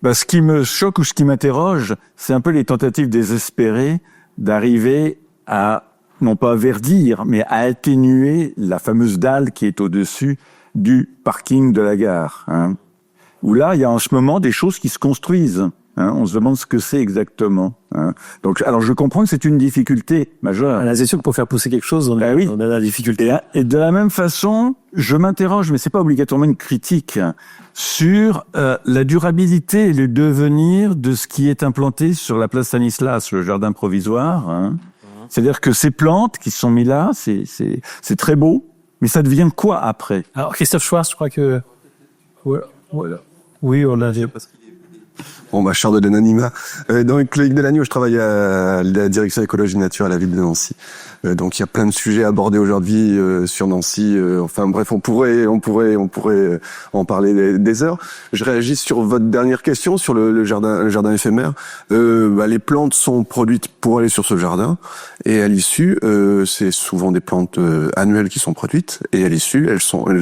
ce qui me choque ou ce qui m'interroge, c'est un peu les tentatives désespérées d'arriver à, non pas verdir, mais à atténuer la fameuse dalle qui est au-dessus du parking de la gare, où là, il y a en ce moment des choses qui se construisent. On se demande ce que c'est exactement. Donc, alors je comprends que c'est une difficulté majeure. C'est sûr que pour faire pousser quelque chose, on a la difficulté. Et de la même façon, je m'interroge, mais c'est pas obligatoirement une critique, sur la durabilité et le devenir de ce qui est implanté sur la place Stanislas, le jardin provisoire. C'est-à-dire que ces plantes qui sont mises là, c'est très beau. Mais ça devient quoi après? Alors Christophe Schwarz, je crois que... Voilà. Oui, on l'a dit. Bon, charde de l'anonymat. Donc, Loïc Delagneau, je travaille à la direction écologie nature à la ville de Nancy. Donc, il y a plein de sujets abordés aujourd'hui sur Nancy. Enfin, bref, on pourrait en parler des heures. Je réagis sur votre dernière question sur le jardin éphémère. Les plantes sont produites pour aller sur ce jardin, et à l'issue, c'est souvent des plantes annuelles qui sont produites, et à l'issue,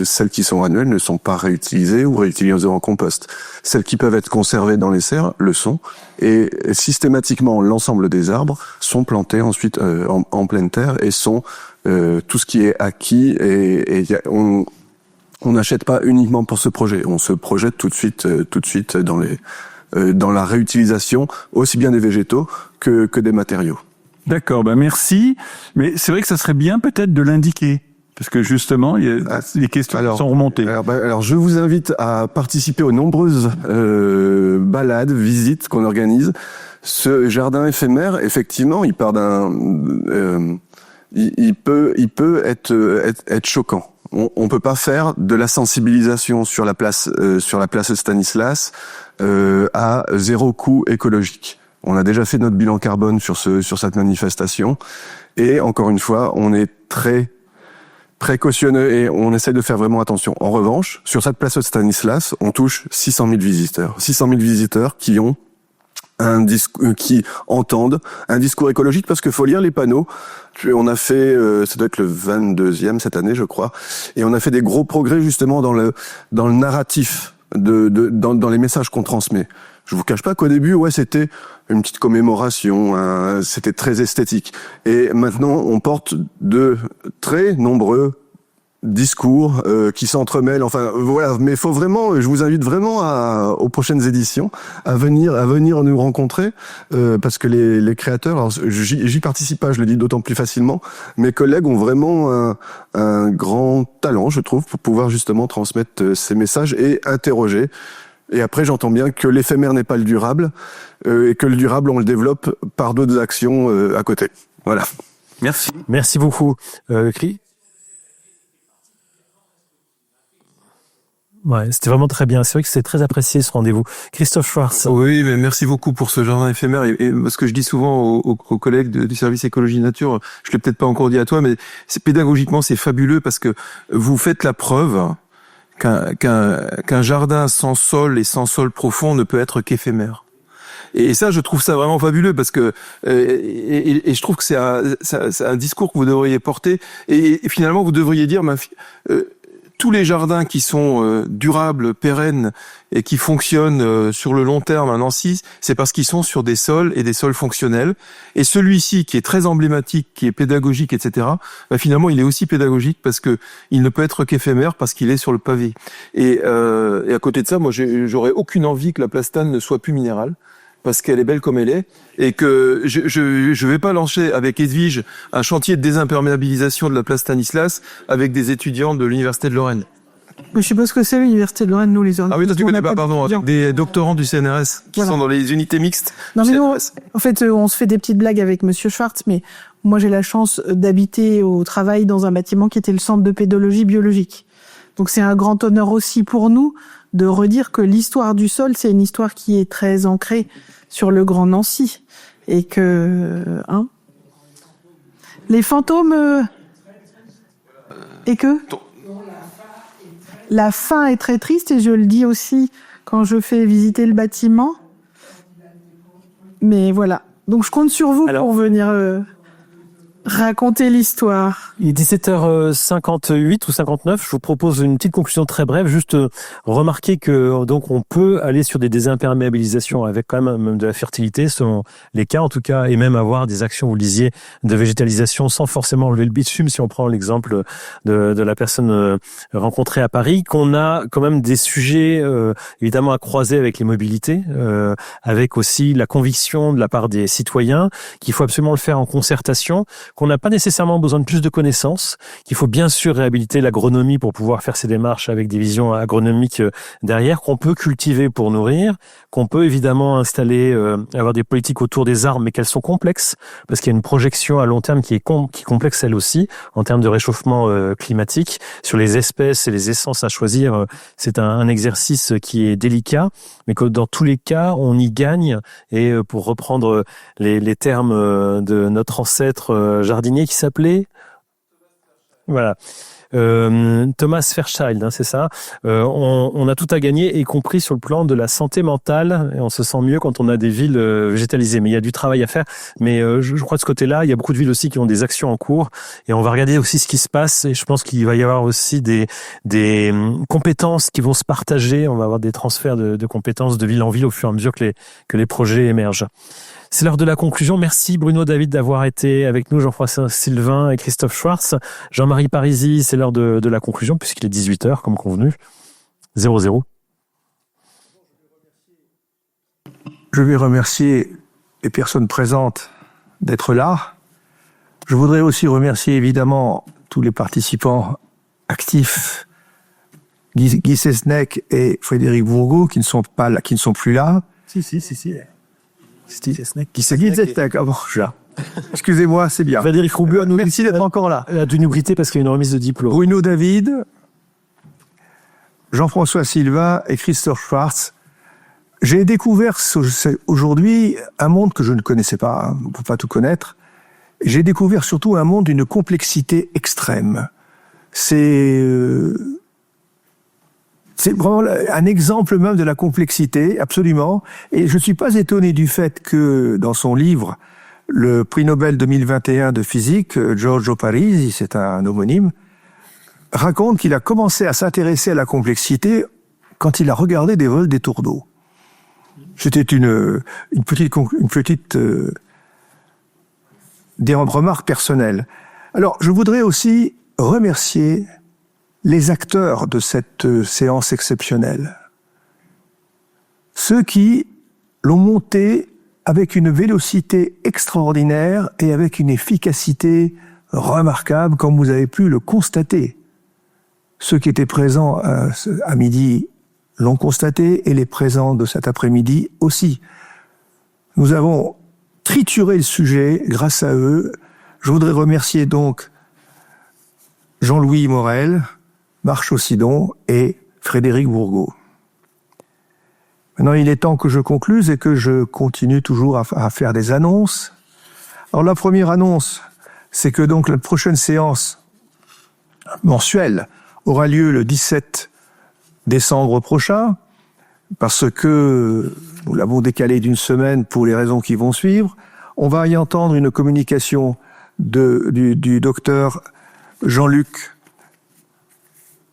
celles qui sont annuelles ne sont pas réutilisées ou réutilisées en compost. Celles qui peuvent être conservées dans les serres le sont, et systématiquement l'ensemble des arbres sont plantés ensuite en pleine terre et sont tout ce qui est acquis, et on n'achète pas uniquement pour ce projet, on se projette tout de suite dans la réutilisation aussi bien des végétaux que des matériaux. D'accord, merci. Mais c'est vrai que ça serait bien peut-être de l'indiquer. Parce que justement, il y a des questions qui sont remontées. Alors, je vous invite à participer aux nombreuses balades, visites qu'on organise. Ce jardin éphémère, effectivement, il part il peut être choquant. On peut pas faire de la sensibilisation sur la place Stanislas à zéro coût écologique. On a déjà fait notre bilan carbone sur cette manifestation, et encore une fois, on est très précautionneux et on essaie de faire vraiment attention. En revanche, sur cette place Stanislas, on touche 600 000 visiteurs. 600 000 visiteurs qui entendent un discours écologique, parce qu'il faut lire les panneaux. On a fait, ça doit être le 22e cette année, je crois, et on a fait des gros progrès justement dans le narratif, dans les messages qu'on transmet. Je vous cache pas qu'au début, c'était une petite commémoration, c'était très esthétique. Et maintenant, on porte de très nombreux discours qui s'entremêlent. Enfin, voilà. Mais faut vraiment, je vous invite vraiment aux prochaines éditions à venir nous rencontrer, parce que les créateurs, alors j'y participe pas, je le dis d'autant plus facilement. Mes collègues ont vraiment un grand talent, je trouve, pour pouvoir justement transmettre ces messages et interroger. Et après, j'entends bien que l'éphémère n'est pas le durable, et que le durable, on le développe par d'autres actions à côté. Voilà. Merci. Merci beaucoup. Ouais, c'était vraiment très bien. C'est vrai que c'était très apprécié ce rendez-vous. Christophe Schwartz. Oui, mais merci beaucoup pour ce jardin éphémère. Et ce que je dis souvent aux collègues du service écologie nature, je l'ai peut-être pas encore dit à toi, mais pédagogiquement, c'est fabuleux, parce que vous faites la preuve qu'un jardin sans sol et sans sol profond ne peut être qu'éphémère. Et ça, je trouve ça vraiment fabuleux, parce que et je trouve que c'est un discours que vous devriez porter, et finalement vous devriez dire, tous les jardins qui sont durables, pérennes et qui fonctionnent sur le long terme à Nancy, c'est parce qu'ils sont sur des sols et des sols fonctionnels. Et celui-ci, qui est très emblématique, qui est pédagogique, etc., finalement, il est aussi pédagogique parce que il ne peut être qu'éphémère, parce qu'il est sur le pavé. Et à côté de ça, moi, j'aurais aucune envie que la plastane ne soit plus minérale, parce qu'elle est belle comme elle est, et que je vais pas lancer avec Edwige un chantier de désimperméabilisation de la place Stanislas avec des étudiants de l'Université de Lorraine. Mais je sais pas ce que c'est l'Université de Lorraine, nous les Ah oui, toi tu connais pas, pardon, des doctorants du CNRS qui sont dans les unités mixtes. Non mais nous, en fait, on se fait des petites blagues avec Monsieur Schwartz, mais moi j'ai la chance d'habiter au travail dans un bâtiment qui était le centre de pédologie biologique. Donc c'est un grand honneur aussi pour nous de redire que l'histoire du sol, c'est une histoire qui est très ancrée sur le Grand Nancy, et que les fantômes et que la fin est très triste, et je le dis aussi quand je fais visiter le bâtiment. Mais voilà, donc je compte sur vous pour venir raconter l'histoire. Il est 17h58 ou 59. Je vous propose une petite conclusion très brève. Juste remarquer que donc on peut aller sur des désimperméabilisations avec quand même de la fertilité selon les cas en tout cas, et même avoir des actions, vous le disiez, de végétalisation sans forcément enlever le bitume. Si on prend l'exemple de la personne rencontrée à Paris, qu'on a quand même des sujets évidemment à croiser avec les mobilités, avec aussi la conviction de la part des citoyens qu'il faut absolument le faire en concertation, qu'on n'a pas nécessairement besoin de plus de connaissances, qu'il faut bien sûr réhabiliter l'agronomie pour pouvoir faire ces démarches avec des visions agronomiques derrière, qu'on peut cultiver pour nourrir, qu'on peut évidemment installer, avoir des politiques autour des arbres, mais qu'elles sont complexes, parce qu'il y a une projection à long terme qui est complexe elle aussi, en termes de réchauffement climatique. Sur les espèces et les essences à choisir, c'est un exercice qui est délicat, mais que dans tous les cas, on y gagne. Et pour reprendre les termes de notre ancêtre jardinier qui s'appelait Thomas Fairchild, c'est ça. On a tout à gagner, y compris sur le plan de la santé mentale, et on se sent mieux quand on a des villes végétalisées. Mais il y a du travail à faire. Mais je crois de ce côté-là, il y a beaucoup de villes aussi qui ont des actions en cours, et on va regarder aussi ce qui se passe. Et je pense qu'il va y avoir aussi des compétences qui vont se partager. On va avoir des transferts de compétences de ville en ville au fur et à mesure que les projets émergent. C'est l'heure de la conclusion. Merci Bruno David d'avoir été avec nous, Jean-François Sylvain et Christophe Schwartz. Jean-Marie Parisi, c'est l'heure de la conclusion puisqu'il est 18h comme convenu. 00. Je vais remercier les personnes présentes d'être là. Je voudrais aussi remercier évidemment tous les participants actifs, Guy Cesnec et Frédéric Bourgault, qui ne sont pas là, qui ne sont plus là. Si. Guy Cesnec, ah bon, excusez-moi, c'est bien. Frédéric Roubaud, Merci d'être encore là. d'une nubrité parce qu'il y a une remise de diplôme. Bruno David, Jean-François Silva et Christophe Schwartz. J'ai découvert aujourd'hui un monde que je ne connaissais pas, on ne peut pas tout connaître. J'ai découvert surtout un monde d'une complexité extrême. C'est vraiment un exemple même de la complexité, absolument. Et je ne suis pas étonné du fait que dans son livre, le prix Nobel 2021 de physique, Giorgio Parisi, c'est un homonyme, raconte qu'il a commencé à s'intéresser à la complexité quand il a regardé des vols des tours d'eau. C'était une petite des remarques personnelles. Alors, je voudrais aussi remercier les acteurs de cette séance exceptionnelle. Ceux qui l'ont montée avec une vélocité extraordinaire et avec une efficacité remarquable, comme vous avez pu le constater. Ceux qui étaient présents à midi l'ont constaté, et les présents de cet après-midi aussi. Nous avons trituré le sujet grâce à eux. Je voudrais remercier donc Jean-Louis Morel, Marc Chaussidon et Frédéric Bourgault. Maintenant, il est temps que je concluse et que je continue toujours à faire des annonces. Alors, la première annonce, c'est que donc la prochaine séance mensuelle aura lieu le 17 décembre prochain, parce que nous l'avons décalé d'une semaine pour les raisons qui vont suivre. On va y entendre une communication du docteur Jean-Luc.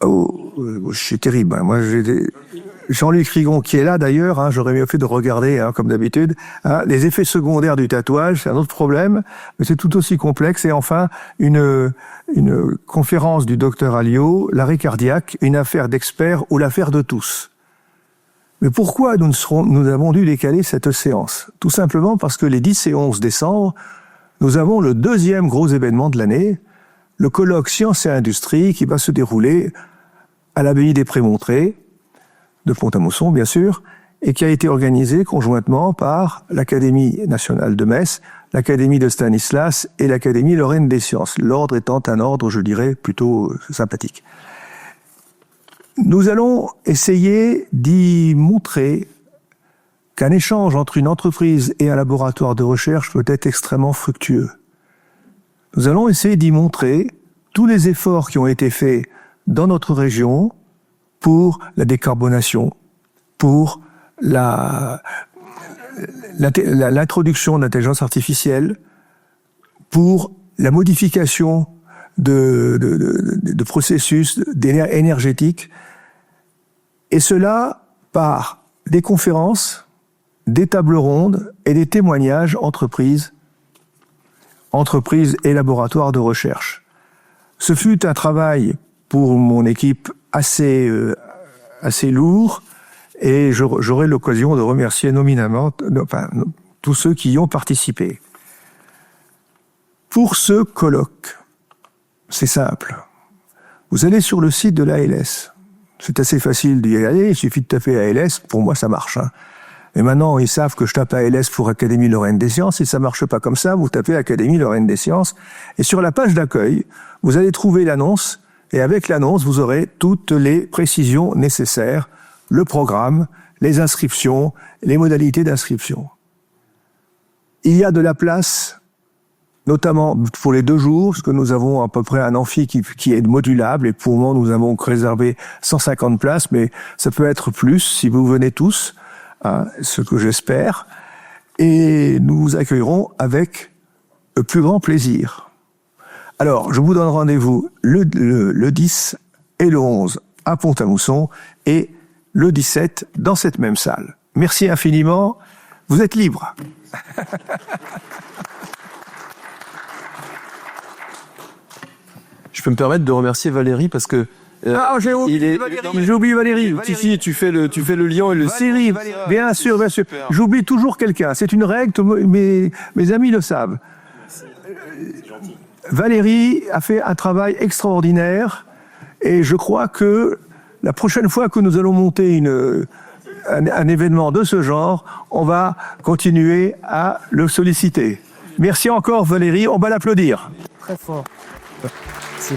Oh, je suis terrible. Hein. Moi, Jean-Luc Rigon, qui est là d'ailleurs, hein, j'aurais mieux fait de regarder, hein, comme d'habitude. Hein, les effets secondaires du tatouage, c'est un autre problème, mais c'est tout aussi complexe. Et enfin, une conférence du docteur Alliot, l'arrêt cardiaque, une affaire d'experts ou l'affaire de tous. Mais pourquoi nous avons dû décaler cette séance? Tout simplement parce que les 10 et 11 décembre, nous avons le deuxième gros événement de l'année, le colloque Sciences et Industrie, qui va se dérouler à l'abbaye des Prémontrés, de Pont-à-Mousson, bien sûr, et qui a été organisé conjointement par l'Académie nationale de Metz, l'Académie de Stanislas et l'Académie Lorraine des Sciences. L'ordre étant un ordre, je dirais, plutôt sympathique. Nous allons essayer d'y montrer qu'un échange entre une entreprise et un laboratoire de recherche peut être extrêmement fructueux. Nous allons essayer d'y montrer tous les efforts qui ont été faits dans notre région pour la décarbonation, pour l'introduction d'intelligence artificielle, pour la modification de processus énergétiques, et cela par des conférences, des tables rondes et des témoignages entreprises et laboratoires de recherche. Ce fut un travail pour mon équipe assez lourd, et j'aurai l'occasion de remercier nominément tous ceux qui y ont participé. Pour ce colloque, c'est simple. Vous allez sur le site de l'ALS. C'est assez facile d'y aller, il suffit de taper ALS, pour moi ça marche. Hein. Et maintenant, ils savent que je tape ALS pour Académie Lorraine des Sciences. Si ça marche pas comme ça, vous tapez Académie Lorraine des Sciences. Et sur la page d'accueil, vous allez trouver l'annonce. Et avec l'annonce, vous aurez toutes les précisions nécessaires, le programme, les inscriptions, les modalités d'inscription. Il y a de la place, notamment pour les 2 jours, parce que nous avons à peu près un amphi qui est modulable. Et pour le moment, nous avons réservé 150 places, mais ça peut être plus si vous venez tous. Hein, ce que j'espère, et nous vous accueillerons avec le plus grand plaisir. Alors, je vous donne rendez-vous le 10 et le 11 à Pont-à-Mousson, et le 17 dans cette même salle. Merci infiniment, vous êtes libres. Je peux me permettre de remercier Valérie parce que j'ai oublié Valérie. Si, tu fais le lien et le Valérie, bien sûr. J'oublie toujours quelqu'un. C'est une règle, mes amis le savent. Valérie a fait un travail extraordinaire et je crois que la prochaine fois que nous allons monter un événement de ce genre, on va continuer à le solliciter. Merci encore Valérie, on va l'applaudir. Très fort. Merci.